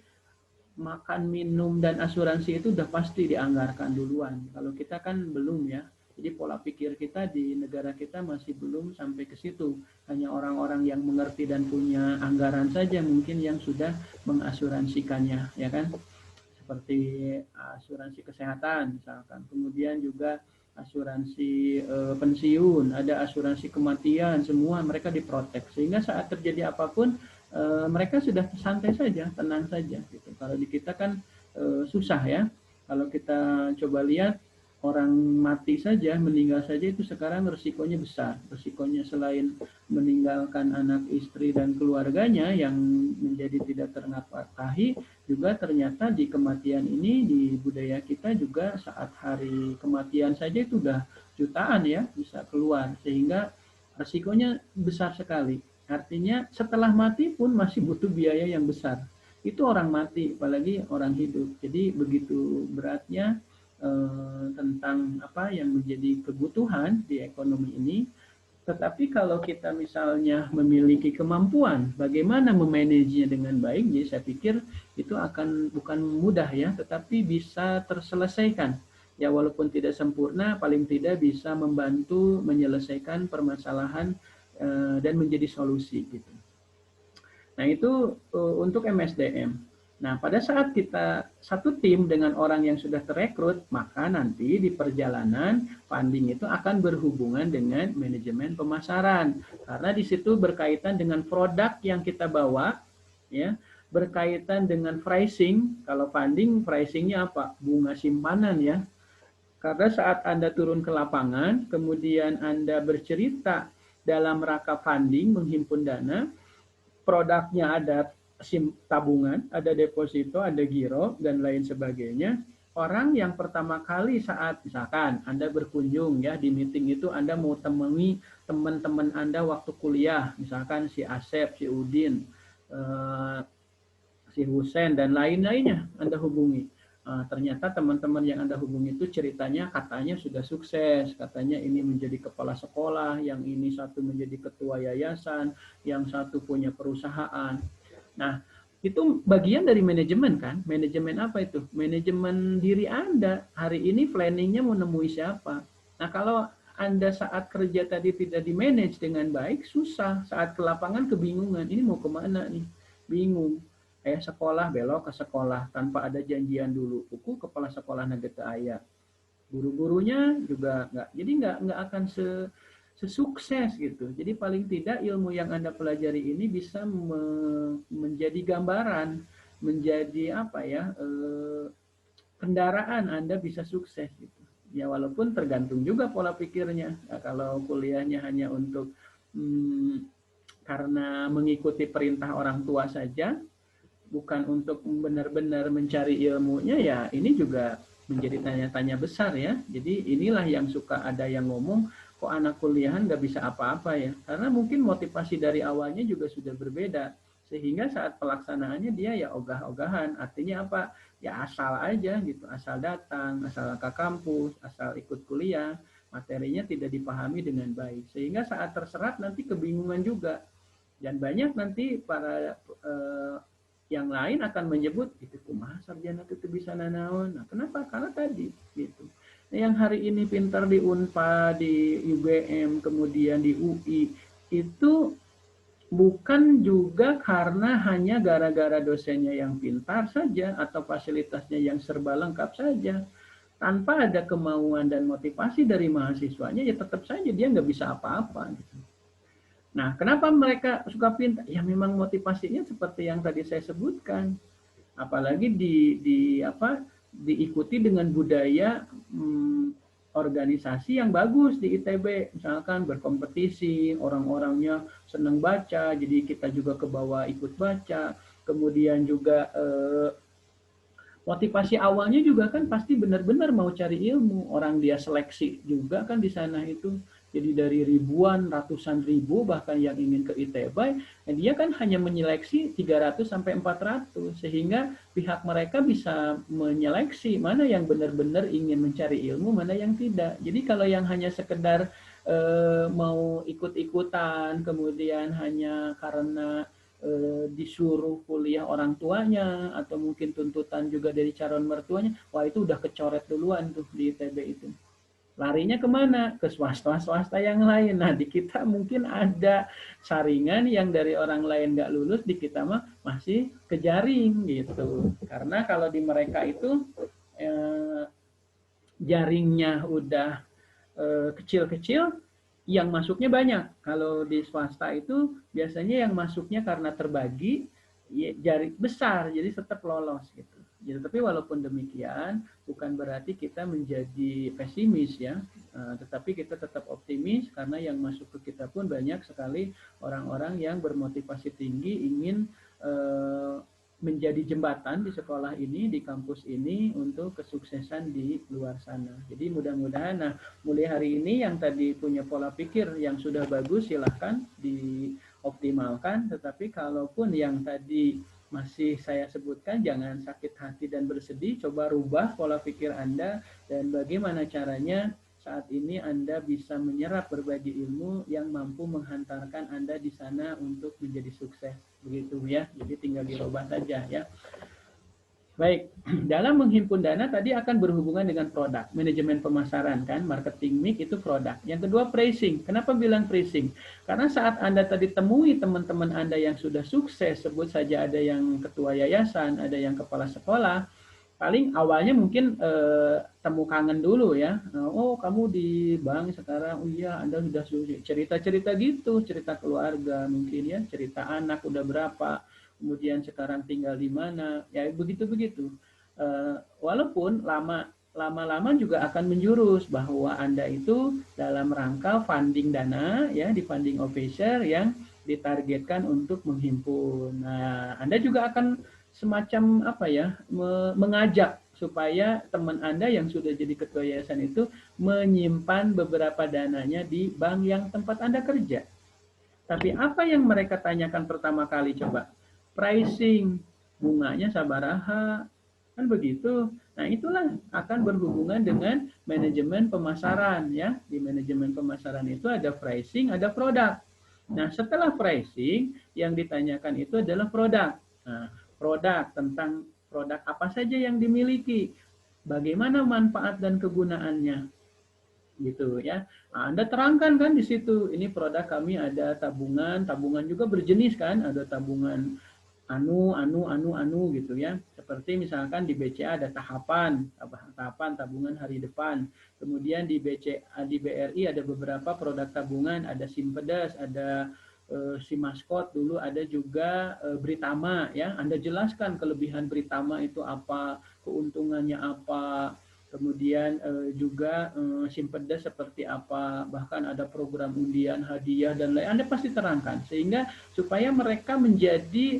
Speaker 1: makan, minum, dan asuransi itu udah pasti dianggarkan duluan. Kalau kita kan belum ya. Jadi pola pikir kita di negara kita masih belum sampai ke situ. Hanya orang-orang yang mengerti dan punya anggaran saja mungkin yang sudah mengasuransikannya, ya kan? Seperti asuransi kesehatan misalkan. Kemudian juga asuransi pensiun, ada asuransi kematian, semua mereka diprotek sehingga saat terjadi apapun mereka sudah santai saja, tenang saja gitu. Kalau di kita kan susah ya. Kalau kita coba lihat orang mati saja, meninggal saja itu sekarang resikonya besar. Resikonya selain meninggalkan anak, istri, dan keluarganya yang menjadi tidak ternafkahi, juga ternyata di kematian ini di budaya kita juga saat hari kematian saja itu udah jutaan ya bisa keluar, sehingga resikonya besar sekali. Artinya setelah mati pun masih butuh biaya yang besar. Itu orang mati, apalagi orang hidup. Jadi begitu beratnya tentang apa yang menjadi kebutuhan di ekonomi ini. Tetapi kalau kita misalnya memiliki kemampuan bagaimana memanagenya dengan baik, jadi saya pikir itu akan bukan mudah ya, tetapi bisa terselesaikan. Ya walaupun tidak sempurna, paling tidak bisa membantu menyelesaikan permasalahan dan menjadi solusi gitu. Nah itu untuk MSDM. Nah, pada saat kita satu tim dengan orang yang sudah terekrut, maka nanti di perjalanan funding itu akan berhubungan dengan manajemen pemasaran. Karena di situ berkaitan dengan produk yang kita bawa, ya, berkaitan dengan pricing. Kalau funding, pricingnya apa? Bunga simpanan, ya. Karena saat Anda turun ke lapangan, kemudian Anda bercerita dalam rangka funding, menghimpun dana, produknya ada SIM tabungan, ada deposito, ada giro, dan lain sebagainya. Orang yang pertama kali saat misalkan Anda berkunjung ya di meeting itu Anda mau temui teman-teman Anda waktu kuliah, misalkan si Asep, si Udin, si Husen dan lain-lainnya Anda hubungi. Ternyata teman-teman yang Anda hubungi itu ceritanya katanya sudah sukses, katanya ini menjadi kepala sekolah, yang ini satu menjadi ketua yayasan, yang satu punya perusahaan. Nah, itu bagian dari manajemen kan? Manajemen apa itu? Manajemen diri Anda. Hari ini planningnya mau nemui siapa? Nah, kalau Anda saat kerja tadi tidak di-manage dengan baik, susah. Saat ke lapangan kebingungan, ini mau kemana nih? Bingung. Sekolah belok ke sekolah tanpa ada janjian dulu. Kuku kepala sekolah nagete aya. Guru-gurunya juga nggak akan sesukses gitu. Jadi paling tidak ilmu yang Anda pelajari ini bisa menjadi gambaran, menjadi apa ya, kendaraan Anda bisa sukses gitu. Ya walaupun tergantung juga pola pikirnya. Nah, kalau kuliahnya hanya untuk karena mengikuti perintah orang tua saja, bukan untuk benar-benar mencari ilmunya, ya ini juga menjadi tanya-tanya besar ya. Jadi inilah yang suka ada yang ngomong, kok anak kuliahan nggak bisa apa-apa ya. Karena mungkin motivasi dari awalnya juga sudah berbeda. Sehingga saat pelaksanaannya dia ya ogah-ogahan. Artinya apa? Ya asal aja gitu. Asal datang, asal ke kampus, asal ikut kuliah. Materinya tidak dipahami dengan baik. Sehingga saat terserat nanti kebingungan juga. Dan banyak nanti para yang lain akan menyebut itu kumaha sarjana itu bisa nanaon. Nah, kenapa? Karena tadi gitu. Nah, yang hari ini pintar di Unpad, di UGM, kemudian di UI itu bukan juga karena hanya gara-gara dosennya yang pintar saja atau fasilitasnya yang serba lengkap saja. Tanpa ada kemauan dan motivasi dari mahasiswanya, ya tetap saja dia nggak bisa apa-apa. Gitu. Nah, kenapa mereka suka pintar? Ya memang motivasinya seperti yang tadi saya sebutkan. Apalagi diikuti dengan budaya organisasi yang bagus di ITB, misalkan berkompetisi, orang-orangnya senang baca, jadi kita juga ke bawah ikut baca. Kemudian juga motivasi awalnya juga kan pasti benar-benar mau cari ilmu. Orang dia seleksi juga kan di sana itu. Jadi dari ribuan, ratusan ribu bahkan yang ingin ke ITB, dia kan hanya menyeleksi 300 sampai 400 sehingga pihak mereka bisa menyeleksi mana yang benar-benar ingin mencari ilmu, mana yang tidak. Jadi kalau yang hanya sekedar mau ikut-ikutan, kemudian hanya karena disuruh kuliah orang tuanya atau mungkin tuntutan juga dari calon mertuanya, wah itu udah kecoret duluan tuh di ITB itu. Larinya kemana? Ke swasta-swasta yang lain. Nah, di kita mungkin ada saringan yang dari orang lain nggak lulus, di kita mah masih kejaring gitu. Karena kalau di mereka itu jaringnya udah kecil-kecil, yang masuknya banyak. Kalau di swasta itu biasanya yang masuknya karena terbagi, ya, jaring besar, jadi tetap lolos gitu. Ya, tapi walaupun demikian, bukan berarti kita menjadi pesimis ya, tetapi kita tetap optimis karena yang masuk ke kita pun banyak sekali orang-orang yang bermotivasi tinggi ingin menjadi jembatan di sekolah ini, di kampus ini untuk kesuksesan di luar sana. Jadi mudah-mudahan, nah mulai hari ini yang tadi punya pola pikir yang sudah bagus silahkan dioptimalkan, tetapi kalaupun yang tadi masih saya sebutkan, jangan sakit hati dan bersedih, coba rubah pola pikir Anda dan bagaimana caranya saat ini Anda bisa menyerap berbagai ilmu yang mampu menghantarkan Anda di sana untuk menjadi sukses. Begitu ya, jadi tinggal dirubah saja ya. Baik, dalam menghimpun dana tadi akan berhubungan dengan produk, manajemen pemasaran kan, marketing mix itu produk. Yang kedua pricing. Kenapa bilang pricing? Karena saat Anda tadi temui teman-teman Anda yang sudah sukses, sebut saja ada yang ketua yayasan, ada yang kepala sekolah, paling awalnya mungkin temu kangen dulu ya. Oh, kamu di bank sekarang, oh iya Anda sudah cerita-cerita gitu, cerita keluarga mungkin ya, cerita anak udah berapa, kemudian sekarang tinggal di mana, ya begitu-begitu. Walaupun lama-lama juga akan menjurus bahwa Anda itu dalam rangka funding dana ya, di funding officer yang ditargetkan untuk menghimpun. Nah, Anda juga akan semacam apa ya, mengajak supaya teman Anda yang sudah jadi ketua yayasan itu menyimpan beberapa dananya di bank yang tempat Anda kerja. Tapi apa yang mereka tanyakan pertama kali coba? Pricing, bunganya sabaraha, kan begitu. Nah, itulah akan berhubungan dengan manajemen pemasaran ya. Di manajemen pemasaran itu ada pricing, ada produk. Nah, setelah pricing yang ditanyakan itu adalah produk. Nah, produk tentang produk apa saja yang dimiliki, bagaimana manfaat dan kegunaannya, gitu ya. Nah, Anda terangkan kan di situ, ini produk kami ada tabungan, tabungan juga berjenis kan, ada tabungan anu gitu ya. Seperti misalkan di BCA ada tahapan tabungan hari depan. Kemudian di BCA, di BRI ada beberapa produk tabungan, ada Simpedes, ada Simaskot, dulu ada juga Britama ya. Anda jelaskan kelebihan Britama itu apa, keuntungannya apa, kemudian juga Simpedes seperti apa, bahkan ada program undian, hadiah dan lain, Anda pasti terangkan sehingga supaya mereka menjadi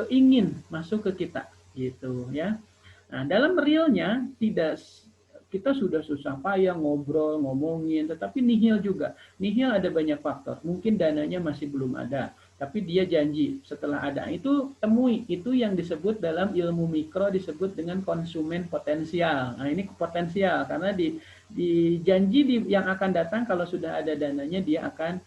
Speaker 1: ingin masuk ke kita gitu ya. Nah, dalam realnya tidak, kita sudah susah payah ngobrol, ngomongin, tetapi nihil juga. Nihil ada banyak faktor. Mungkin dananya masih belum ada, tapi dia janji setelah ada itu temui. Itu yang disebut dalam ilmu mikro disebut dengan konsumen potensial. Nah, ini potensial karena di janji yang akan datang kalau sudah ada dananya dia akan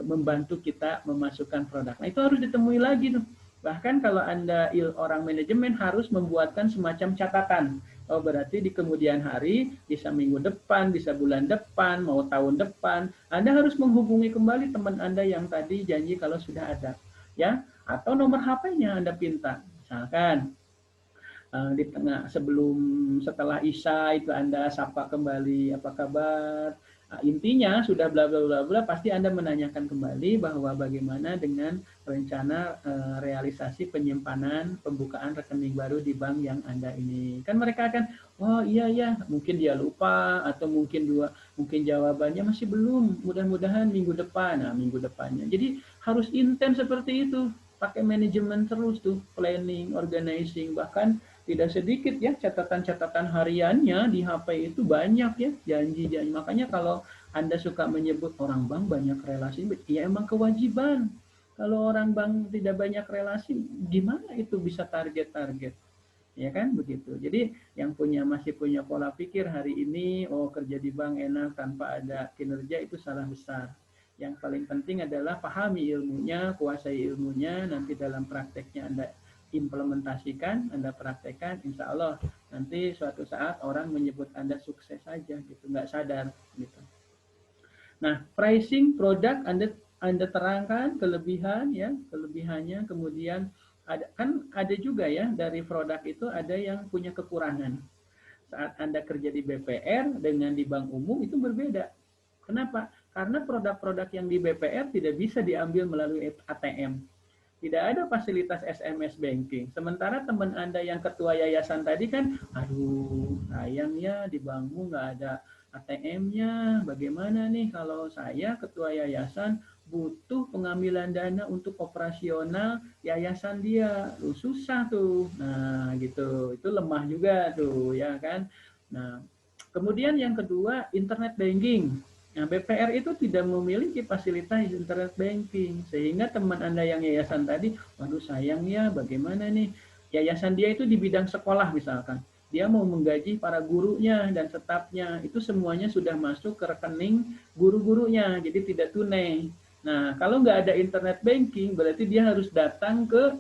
Speaker 1: membantu kita memasukkan produk. Nah, itu harus ditemui lagi tuh. Bahkan kalau Anda orang manajemen harus membuatkan semacam catatan. Oh, berarti di kemudian hari, bisa minggu depan, bisa bulan depan, mau tahun depan, Anda harus menghubungi kembali teman Anda yang tadi janji kalau sudah ada. Ya, atau nomor HP-nya Anda pinta. Misalkan di tengah setelah Isya itu Anda sapa kembali apa kabar. Intinya sudah bla bla bla bla pasti Anda menanyakan kembali bahwa bagaimana dengan rencana realisasi penyimpanan pembukaan rekening baru di bank yang Anda ini. Kan mereka akan oh iya ya, mungkin dia lupa atau mungkin jawabannya masih belum, mudah-mudahan minggu depan. Nah, minggu depannya. Jadi harus intens seperti itu. Pakai manajemen terus tuh, planning, organizing, bahkan tidak sedikit ya catatan-catatan hariannya di HP itu banyak ya janji-janji. Makanya kalau Anda suka menyebut orang bank banyak relasi, ya emang kewajiban. Kalau orang bank tidak banyak relasi, gimana itu bisa target-target? Ya kan begitu. Jadi yang masih punya pola pikir hari ini, oh kerja di bank enak tanpa ada kinerja, itu salah besar. Yang paling penting adalah pahami ilmunya, kuasai ilmunya, nanti dalam prakteknya Anda implementasikan, Anda praktekkan, insya Allah nanti suatu saat orang menyebut Anda sukses saja gitu, nggak sadar gitu. Nah, pricing produk Anda terangkan kelebihan ya, kelebihannya, kemudian ada juga ya dari produk itu ada yang punya kekurangan. Saat Anda kerja di BPR dengan di bank umum itu berbeda. Kenapa? Karena produk-produk yang di BPR tidak bisa diambil melalui ATM. Tidak ada fasilitas SMS banking. Sementara teman Anda yang ketua yayasan tadi kan, aduh sayangnya di bankmu nggak ada ATM-nya. Bagaimana nih kalau saya ketua yayasan butuh pengambilan dana untuk operasional yayasan dia. Susah tuh. Nah gitu, itu lemah juga tuh ya kan. Nah kemudian yang kedua internet banking. Nah, BPR itu tidak memiliki fasilitas internet banking, sehingga teman Anda yang yayasan tadi, waduh sayang ya, bagaimana nih? Yayasan dia itu di bidang sekolah misalkan. Dia mau menggaji para gurunya dan stafnya, itu semuanya sudah masuk ke rekening guru-gurunya, jadi tidak tunai. Nah, kalau nggak ada internet banking, berarti dia harus datang ke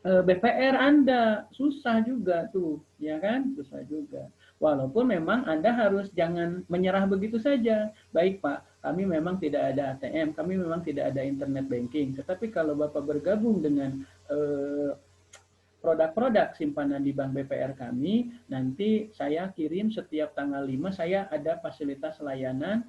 Speaker 1: BPR Anda susah juga tuh, ya kan? Susah juga. Walaupun memang Anda harus jangan menyerah begitu saja. Baik Pak, kami memang tidak ada ATM, kami memang tidak ada internet banking. Tetapi kalau Bapak bergabung dengan eh, produk-produk simpanan di bank BPR kami, nanti saya kirim setiap tanggal 5 saya ada fasilitas layanan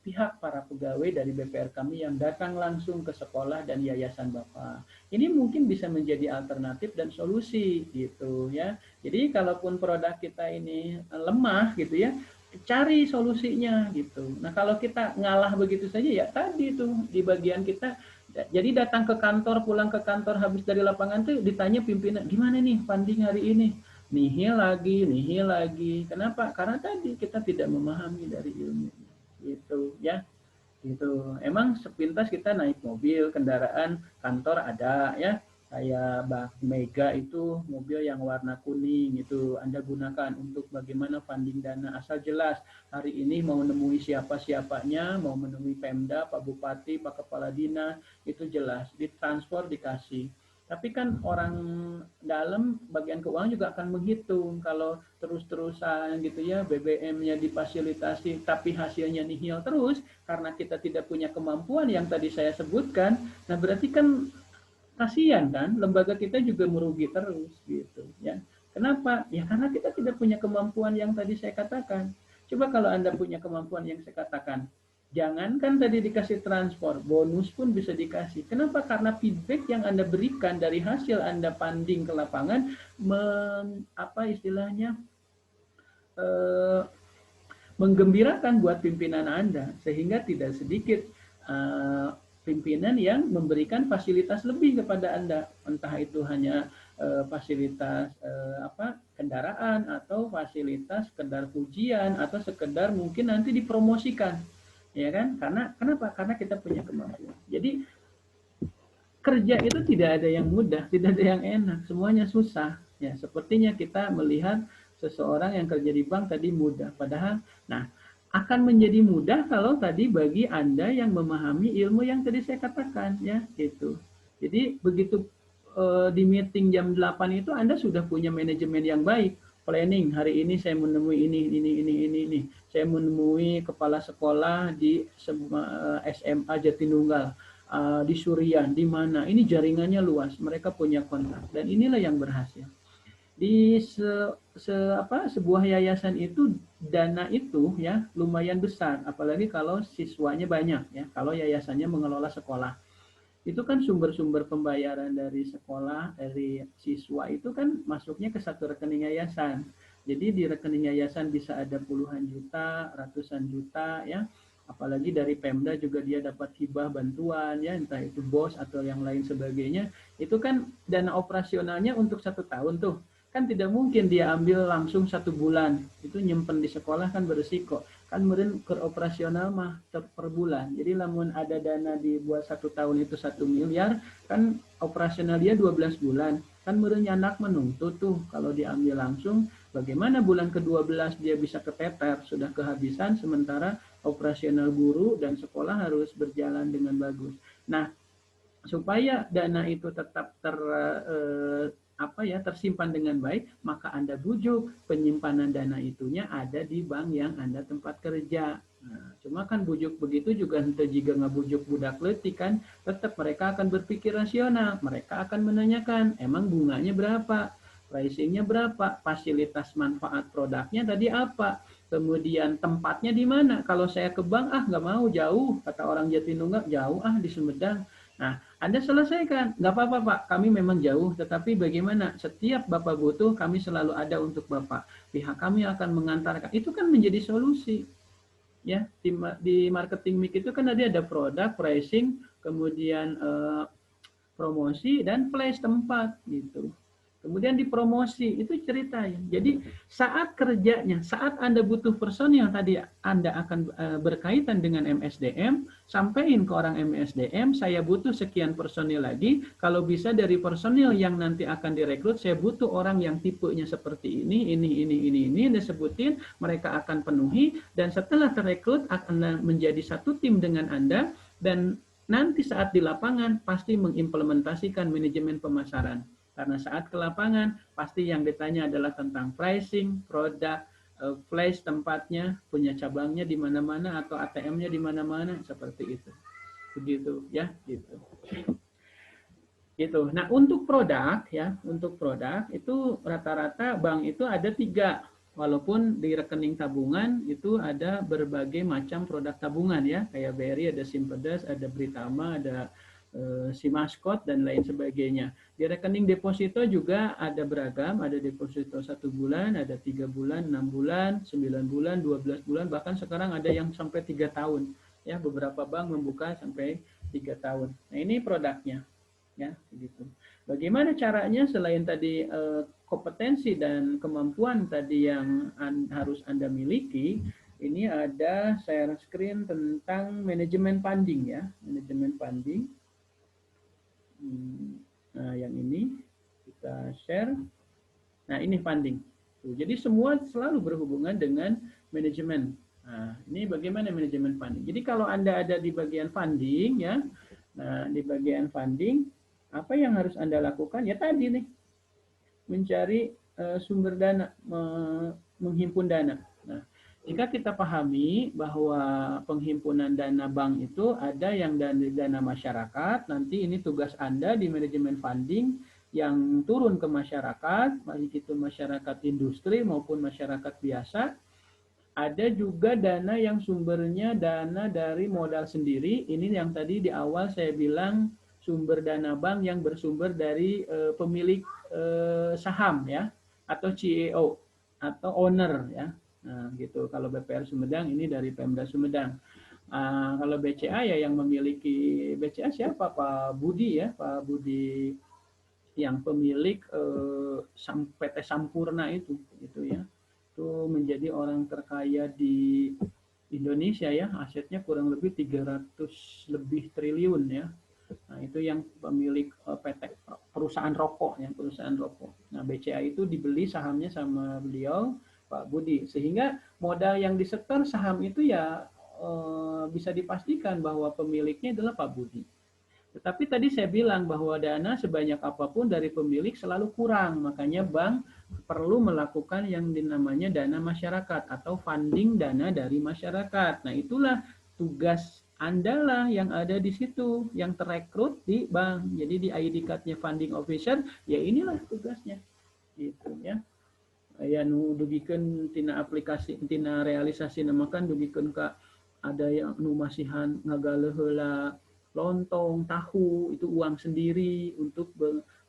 Speaker 1: pihak para pegawai dari BPR kami yang datang langsung ke sekolah dan yayasan Bapak. Ini mungkin bisa menjadi alternatif dan solusi gitu ya. Jadi kalaupun produk kita ini lemah gitu ya, cari solusinya gitu. Nah kalau kita ngalah begitu saja ya tadi tuh di bagian kita jadi datang ke kantor, pulang ke kantor habis dari lapangan tuh ditanya pimpinan, gimana nih funding hari ini? Nihil lagi, nihil lagi. Kenapa? Karena tadi kita tidak memahami dari ilmu. Gitu ya. Gitu. Emang sepintas kita naik mobil, kendaraan kantor ada ya. Kayak Bang Mega itu mobil yang warna kuning itu Anda gunakan untuk bagaimana funding dana asal jelas hari ini mau menemui siapa-siapanya, mau menemui Pemda, Pak Bupati, Pak Kepala Dinas, itu jelas, ditransfer dikasih. Tapi kan orang dalam bagian keuangan juga akan menghitung kalau terus-terusan gitu ya BBM-nya difasilitasi tapi hasilnya nihil terus karena kita tidak punya kemampuan yang tadi saya sebutkan. Nah, berarti kan kasihan kan lembaga kita juga merugi terus gitu ya. Kenapa? Ya karena kita tidak punya kemampuan yang tadi saya katakan. Coba kalau Anda punya kemampuan yang saya katakan, jangankan tadi dikasih transport, bonus pun bisa dikasih. Kenapa? Karena feedback yang Anda berikan dari hasil Anda panding ke lapangan, apa istilahnya, eh, menggembirakan buat pimpinan Anda, sehingga tidak sedikit pimpinan yang memberikan fasilitas lebih kepada Anda, entah itu hanya fasilitas kendaraan atau fasilitas sekedar pujian atau sekedar mungkin nanti dipromosikan, ya kan? Karena kenapa? Karena kita punya kemampuan. Jadi kerja itu tidak ada yang mudah, tidak ada yang enak, semuanya susah. Ya, sepertinya kita melihat seseorang yang kerja di bank tadi mudah, padahal, nah, akan menjadi mudah kalau tadi bagi Anda yang memahami ilmu yang tadi saya katakan, ya, itu. Jadi begitu di meeting jam 8 itu Anda sudah punya manajemen yang baik, planning hari ini saya menemui ini. Saya menemui kepala sekolah di SMA Jatinunggal, di Surian, di mana ini jaringannya luas, mereka punya kontak dan inilah yang berhasil. Di sebuah yayasan itu dana itu ya lumayan besar, apalagi kalau siswanya banyak ya, kalau yayasannya mengelola sekolah. Itu kan sumber-sumber pembayaran dari sekolah, dari siswa itu kan masuknya ke satu rekening yayasan. Jadi di rekening yayasan bisa ada puluhan juta, ratusan juta ya. Apalagi dari Pemda juga dia dapat hibah bantuan ya, entah itu BOS atau yang lain sebagainya. Itu kan dana operasionalnya untuk 1 tahun tuh. Kan tidak mungkin dia ambil langsung 1 bulan. Itu nyimpen di sekolah kan beresiko kan meren ke operasional mah per bulan. Jadi lamun ada dana dibuat 1 tahun itu 1 miliar, kan operasional dia 12 bulan. Kan meren nyanak menuntut tuh kalau diambil langsung, bagaimana bulan ke-12 dia bisa keteter, sudah kehabisan, sementara operasional guru dan sekolah harus berjalan dengan bagus. Nah, supaya dana itu tetap tersimpan dengan baik, maka Anda bujuk penyimpanan dana itunya ada di bank yang Anda tempat kerja. Nah, cuma kan bujuk begitu juga ente jika ngebujuk budak letik kan, tetap mereka akan berpikir rasional. Mereka akan menanyakan, emang bunganya berapa? Pricingnya berapa? Fasilitas manfaat produknya tadi apa? Kemudian tempatnya di mana? Kalau saya ke bank, nggak mau jauh, kata orang Jatinunggal, jauh di Sumedang. Nah, Anda selesaikan, nggak apa-apa Pak, kami memang jauh, tetapi bagaimana setiap Bapak butuh, kami selalu ada untuk Bapak. Pihak kami akan mengantarkan, itu kan menjadi solusi. Ya, di marketing mix itu kan tadi ada produk, pricing, kemudian promosi dan place tempat gitu. Kemudian dipromosi, itu ceritanya. Jadi saat kerjanya, saat Anda butuh personil tadi Anda akan berkaitan dengan MSDM, sampaikan ke orang MSDM, saya butuh sekian personil lagi, kalau bisa dari personil yang nanti akan direkrut, saya butuh orang yang tipenya seperti ini, Anda sebutin, mereka akan penuhi, dan setelah terekrut akan menjadi satu tim dengan Anda, dan nanti saat di lapangan pasti mengimplementasikan manajemen pemasaran. Karena saat ke lapangan pasti yang ditanya adalah tentang pricing, produk, place tempatnya, punya cabangnya di mana-mana atau ATM-nya di mana-mana, seperti itu. Begitu ya, gitu. Gitu. Nah, untuk produk ya, untuk produk itu rata-rata bank itu ada 3. Walaupun di rekening tabungan itu ada berbagai macam produk tabungan ya, kayak BRI ada Simpedes, ada Britama, ada Simaskot dan lain sebagainya. Di rekening deposito juga ada beragam, ada deposito 1 bulan, ada 3 bulan, 6 bulan, 9 bulan, 12 bulan, bahkan sekarang ada yang sampai 3 tahun. Ya, beberapa bank membuka sampai 3 tahun. Nah, ini produknya. Ya, begitu. Bagaimana caranya selain tadi kompetensi dan kemampuan tadi yang harus Anda miliki, ini ada share screen tentang manajemen funding ya, manajemen funding. Nah, yang ini kita share. Nah, ini funding. Jadi semua selalu berhubungan dengan manajemen. Nah, ini bagaimana manajemen funding. Jadi kalau Anda ada di bagian funding ya, nah di bagian funding apa yang harus Anda lakukan? Ya tadi nih, mencari sumber dana, menghimpun dana. Nah, jika kita pahami bahwa penghimpunan dana bank itu ada yang dari dana masyarakat, nanti ini tugas Anda di manajemen funding yang turun ke masyarakat, baik itu masyarakat industri maupun masyarakat biasa. Ada juga dana yang sumbernya dana dari modal sendiri. Ini yang tadi di awal saya bilang sumber dana bank yang bersumber dari pemilik saham ya, atau CEO atau owner ya. Nah, gitu. Kalau BPR Sumedang ini dari Pemda Sumedang. Kalau BCA ya yang memiliki BCA siapa? Pak Budi ya, Pak Budi yang pemilik PT Sampurna itu ya. Itu menjadi orang terkaya di Indonesia ya, asetnya kurang lebih 300 lebih triliun ya. Nah, itu yang pemilik PT perusahaan rokok ya, perusahaan rokok. Nah, BCA itu dibeli sahamnya sama beliau Pak Budi, sehingga modal yang disetor saham itu ya bisa dipastikan bahwa pemiliknya adalah Pak Budi. Tetapi tadi saya bilang bahwa dana sebanyak apapun dari pemilik selalu kurang, makanya bank perlu melakukan yang dinamanya dana masyarakat atau funding dana dari masyarakat. Nah, itulah tugas Anda lah yang ada di situ, yang terekrut di bank. Jadi di ID card-nya funding officer, ya inilah tugasnya. Gitu ya. Ya nu dugikeun tina aplikasi tina realisasi namakan dugikeun ka ada yang nu masihan ngagale heula lontong, tahu, itu uang sendiri untuk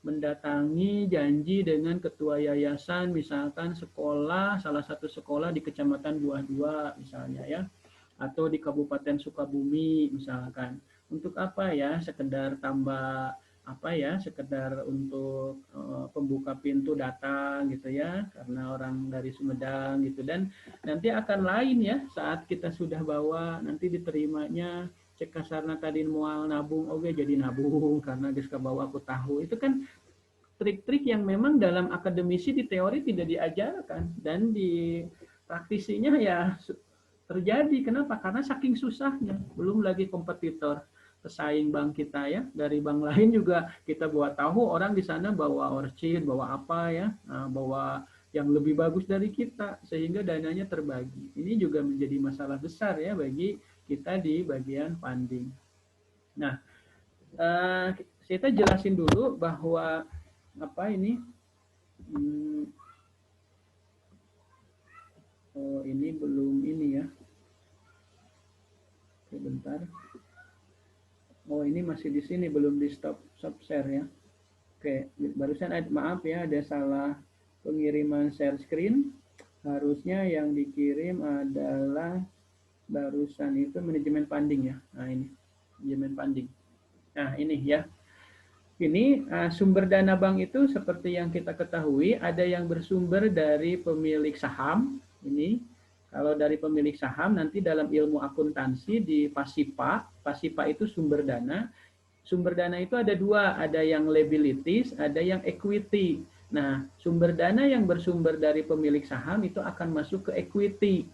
Speaker 1: mendatangi janji dengan ketua yayasan, misalkan sekolah, salah satu sekolah di Kecamatan Buah Dua misalnya ya, atau di Kabupaten Sukabumi misalkan. Untuk apa ya? Sekedar tambah apa ya, sekedar untuk pembuka pintu datang gitu ya, karena orang dari Sumedang gitu, dan nanti akan lain ya saat kita sudah bawa, nanti diterimanya cek kasarna tadi mual nabung, oke jadi nabung karena geus kabawa aku tahu. Itu kan trik-trik yang memang dalam akademisi di teori tidak diajarkan dan di praktisinya ya terjadi. Kenapa? Karena saking susahnya, belum lagi kompetitor pesaing bank kita ya, dari bank lain juga kita bawa tahu, orang di sana bawa orchid, bawa apa ya, bawa yang lebih bagus dari kita, sehingga dananya terbagi. Ini juga menjadi masalah besar ya bagi kita di bagian funding. Nah, kita jelasin dulu bahwa apa ini, oh ini belum ini ya, sebentar. Oh ini masih di sini, belum di stop share ya. Oke, barusan maaf ya, ada salah pengiriman share screen. Harusnya yang dikirim adalah barusan itu manajemen funding ya. Nah ini manajemen funding. Nah ini ya. Ini sumber dana bank itu seperti yang kita ketahui, ada yang bersumber dari pemilik saham. Ini kalau dari pemilik saham nanti dalam ilmu akuntansi di Pasipa, Pasipa itu sumber dana. Sumber dana itu ada dua, ada yang liabilities, ada yang equity. Nah, sumber dana yang bersumber dari pemilik saham itu akan masuk ke equity.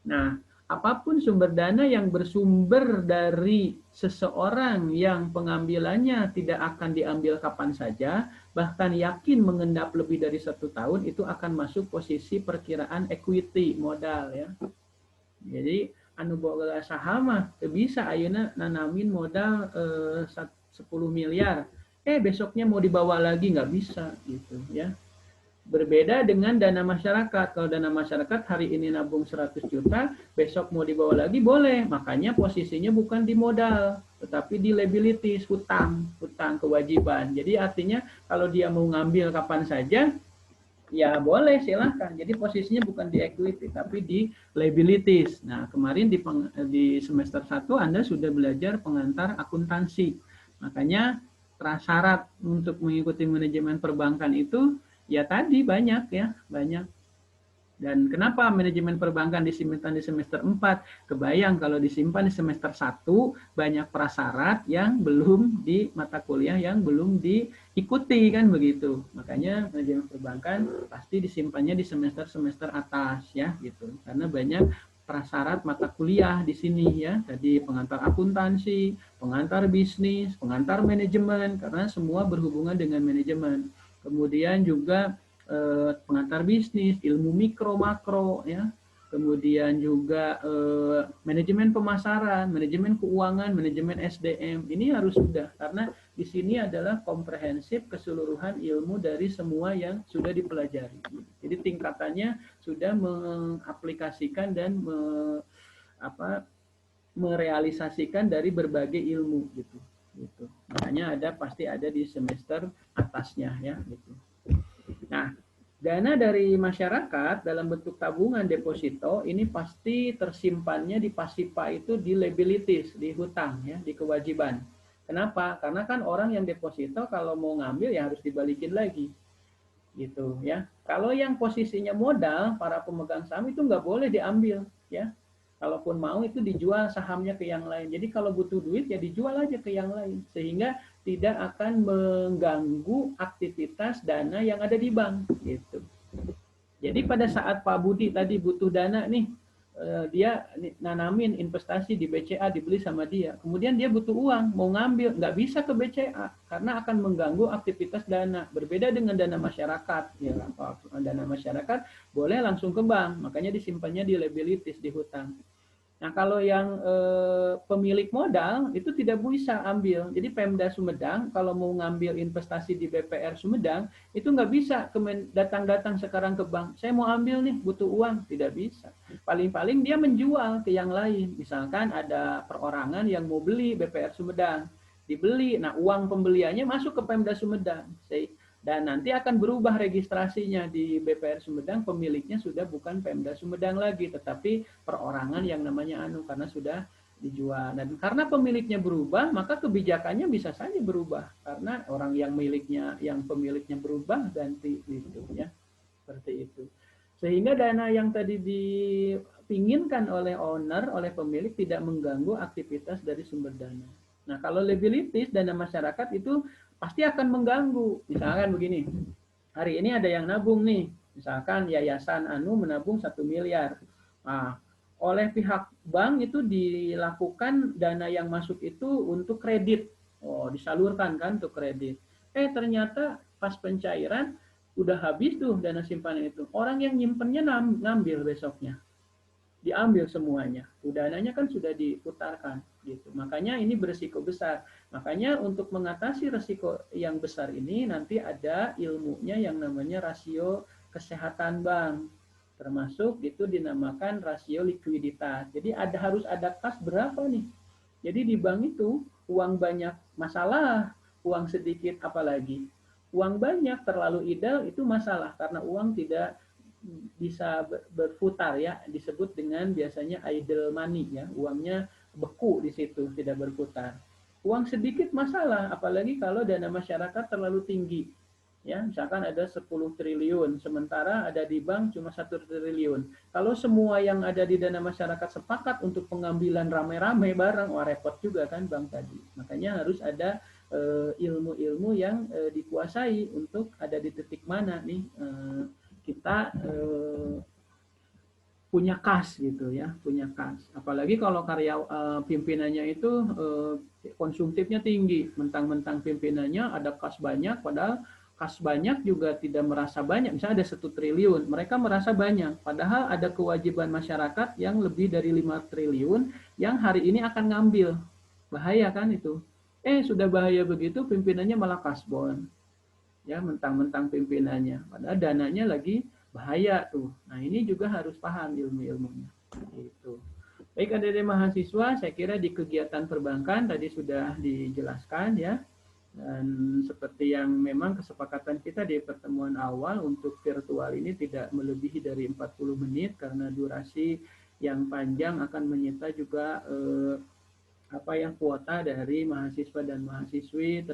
Speaker 1: Nah, apapun sumber dana yang bersumber dari seseorang yang pengambilannya tidak akan diambil kapan saja, bahkan yakin mengendap lebih dari 1 tahun, itu akan masuk posisi perkiraan equity modal ya. Jadi anu boga saham mah bisa ayeuna nanamin modal 10 miliar. Besoknya mau dibawa lagi nggak bisa gitu ya. Berbeda dengan dana masyarakat. Kalau dana masyarakat hari ini nabung 100 juta, besok mau dibawa lagi boleh. Makanya posisinya bukan di modal, tetapi di liabilities, hutang kewajiban. Jadi artinya kalau dia mau ngambil kapan saja, ya boleh silahkan. Jadi posisinya bukan di equity, tapi di liabilities. Nah, kemarin di semester 1 Anda sudah belajar pengantar akuntansi. Makanya prasyarat untuk mengikuti manajemen perbankan itu ya tadi banyak ya, banyak. Dan kenapa manajemen perbankan disimpan di semester 4? Kebayang kalau disimpan di semester 1, banyak prasyarat yang belum di mata kuliah yang belum diikuti kan begitu. Makanya manajemen perbankan pasti disimpannya di semester-semester atas ya gitu. Karena banyak prasyarat mata kuliah di sini ya. Tadi pengantar akuntansi, pengantar bisnis, pengantar manajemen karena semua berhubungan dengan manajemen. Kemudian juga pengantar bisnis, ilmu mikro makro ya, kemudian juga manajemen pemasaran, manajemen keuangan, manajemen SDM. Ini harus sudah karena di sini adalah komprehensif keseluruhan ilmu dari semua yang sudah dipelajari. Jadi tingkatannya sudah mengaplikasikan dan merealisasikan dari berbagai ilmu gitu. Gitu. Makanya pasti ada di semester atasnya ya gitu. Nah, dana dari masyarakat dalam bentuk tabungan deposito ini pasti tersimpannya di pasipa itu di liabilities, di hutang ya, di kewajiban. Kenapa? Karena kan orang yang deposito kalau mau ngambil ya harus dibalikin lagi. Gitu ya. Kalau yang posisinya modal, para pemegang saham itu nggak boleh diambil ya. Kalaupun mau itu dijual sahamnya ke yang lain. Jadi kalau butuh duit ya dijual aja ke yang lain. Sehingga tidak akan mengganggu aktivitas dana yang ada di bank. Gitu. Jadi pada saat Pak Budi tadi butuh dana nih, dia nanamin investasi di BCA dibeli sama dia. Kemudian dia butuh uang, mau ngambil, nggak bisa ke BCA karena akan mengganggu aktivitas dana. Berbeda dengan dana masyarakat. Ya, dana masyarakat boleh langsung ke bank, makanya disimpannya di liabilities, di hutang. Nah, kalau yang pemilik modal itu tidak bisa ambil. Jadi Pemda Sumedang kalau mau ngambil investasi di BPR Sumedang itu nggak bisa datang-datang sekarang ke bank. Saya mau ambil nih, butuh uang, tidak bisa. Paling-paling dia menjual ke yang lain. Misalkan ada perorangan yang mau beli BPR Sumedang, dibeli. Nah, uang pembeliannya masuk ke Pemda Sumedang. Dan nanti akan berubah registrasinya di BPR Sumedang, pemiliknya sudah bukan Pemda Sumedang lagi, tetapi perorangan yang namanya anu karena sudah dijual. Dan karena pemiliknya berubah, maka kebijakannya bisa saja berubah karena orang yang pemiliknya berubah ganti itu ya. Seperti itu. Sehingga dana yang tadi dipinginkan oleh owner, oleh pemilik tidak mengganggu aktivitas dari sumber dana. Nah, kalau liabilities dana masyarakat itu pasti akan mengganggu. Misalkan begini, hari ini ada yang nabung nih, misalkan yayasan anu menabung 1 miliar. Nah, oleh pihak bank itu dilakukan dana yang masuk itu untuk kredit. Disalurkan kan untuk kredit. Ternyata pas pencairan udah habis tuh dana simpanan itu. Orang yang nyimpennya ngambil besoknya. Diambil semuanya. Dananya kan sudah diputarkan gitu. Makanya ini berisiko besar. Makanya untuk mengatasi risiko yang besar ini nanti ada ilmunya yang namanya rasio kesehatan bank. Termasuk itu dinamakan rasio likuiditas. Jadi harus ada kas berapa nih. Jadi di bank itu uang banyak masalah, uang sedikit apalagi. Uang banyak terlalu ideal itu masalah karena uang tidak bisa berputar ya, disebut dengan biasanya idle money ya, uangnya beku di situ, tidak berputar. Uang sedikit masalah, apalagi kalau dana masyarakat terlalu tinggi. Ya, misalkan ada 10 triliun, sementara ada di bank cuma 1 triliun. Kalau semua yang ada di dana masyarakat sepakat untuk pengambilan rame-rame bareng, wah repot juga kan bank tadi. Makanya harus ada ilmu-ilmu yang dikuasai untuk ada di titik mana nih kita punya kas gitu ya, punya kas. Apalagi kalau karya pimpinannya itu konsumtifnya tinggi, mentang-mentang pimpinannya ada kas banyak, padahal kas banyak juga tidak merasa banyak. Misalnya ada 1 triliun, mereka merasa banyak, padahal ada kewajiban masyarakat yang lebih dari 5 triliun yang hari ini akan ngambil. Bahaya kan itu? Sudah bahaya begitu, pimpinannya malah kasbon, ya mentang-mentang pimpinannya, padahal dananya lagi bahaya tuh. Nah ini juga harus paham ilmu-ilmunya. Gitu. Baik adik-adik mahasiswa, saya kira di kegiatan perbankan tadi sudah dijelaskan ya. Dan seperti yang memang kesepakatan kita di pertemuan awal untuk virtual ini tidak melebihi dari 40 menit karena durasi yang panjang akan menyita juga kuota dari mahasiswa dan mahasiswi,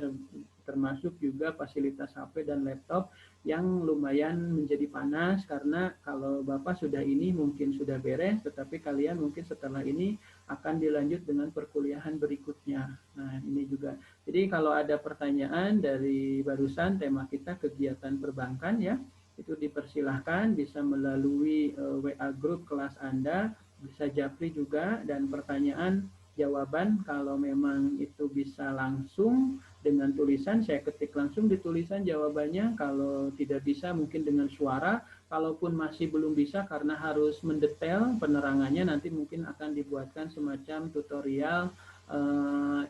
Speaker 1: termasuk juga fasilitas HP dan laptop yang lumayan menjadi panas karena kalau Bapak sudah ini mungkin sudah beres, tetapi kalian mungkin setelah ini akan dilanjut dengan perkuliahan berikutnya. Nah ini juga. Jadi kalau ada pertanyaan dari barusan tema kita kegiatan perbankan ya, itu dipersilahkan bisa melalui WA grup kelas Anda, bisa japri juga, dan pertanyaan jawaban kalau memang itu bisa langsung dengan tulisan, saya ketik langsung di tulisan jawabannya. Kalau tidak bisa mungkin dengan suara, kalaupun masih belum bisa karena harus mendetail penerangannya, nanti mungkin akan dibuatkan semacam tutorial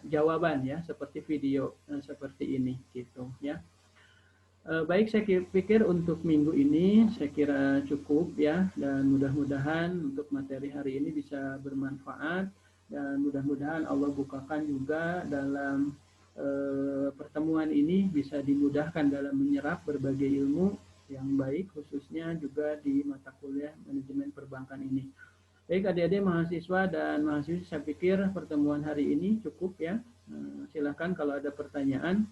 Speaker 1: jawaban ya, seperti video seperti ini gitu ya. Baik, saya pikir untuk minggu ini saya kira cukup ya, dan mudah-mudahan untuk materi hari ini bisa bermanfaat, dan mudah-mudahan Allah bukakan juga dalam pertemuan ini bisa dimudahkan dalam menyerap berbagai ilmu yang baik, khususnya juga di mata kuliah manajemen perbankan ini. Baik adik-adik mahasiswa dan mahasiswi, saya pikir pertemuan hari ini cukup ya. Silakan kalau ada pertanyaan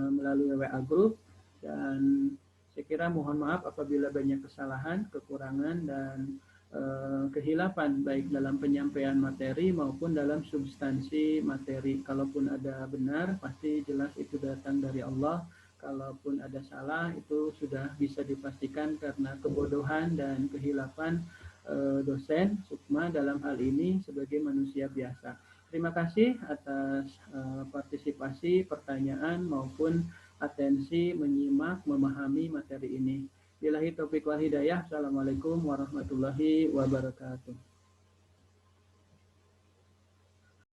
Speaker 1: melalui WA Group, dan saya kira mohon maaf apabila banyak kesalahan, kekurangan, dan kehilafan baik dalam penyampaian materi maupun dalam substansi materi. Kalaupun ada benar, pasti jelas itu datang dari Allah. Kalaupun ada salah, itu sudah bisa dipastikan karena kebodohan dan kehilafan dosen Sukma dalam hal ini sebagai manusia biasa. Terima kasih atas partisipasi, pertanyaan, maupun atensi menyimak, memahami materi ini. Billahi taufiq wal hidayah. Assalamualaikum warahmatullahi wabarakatuh.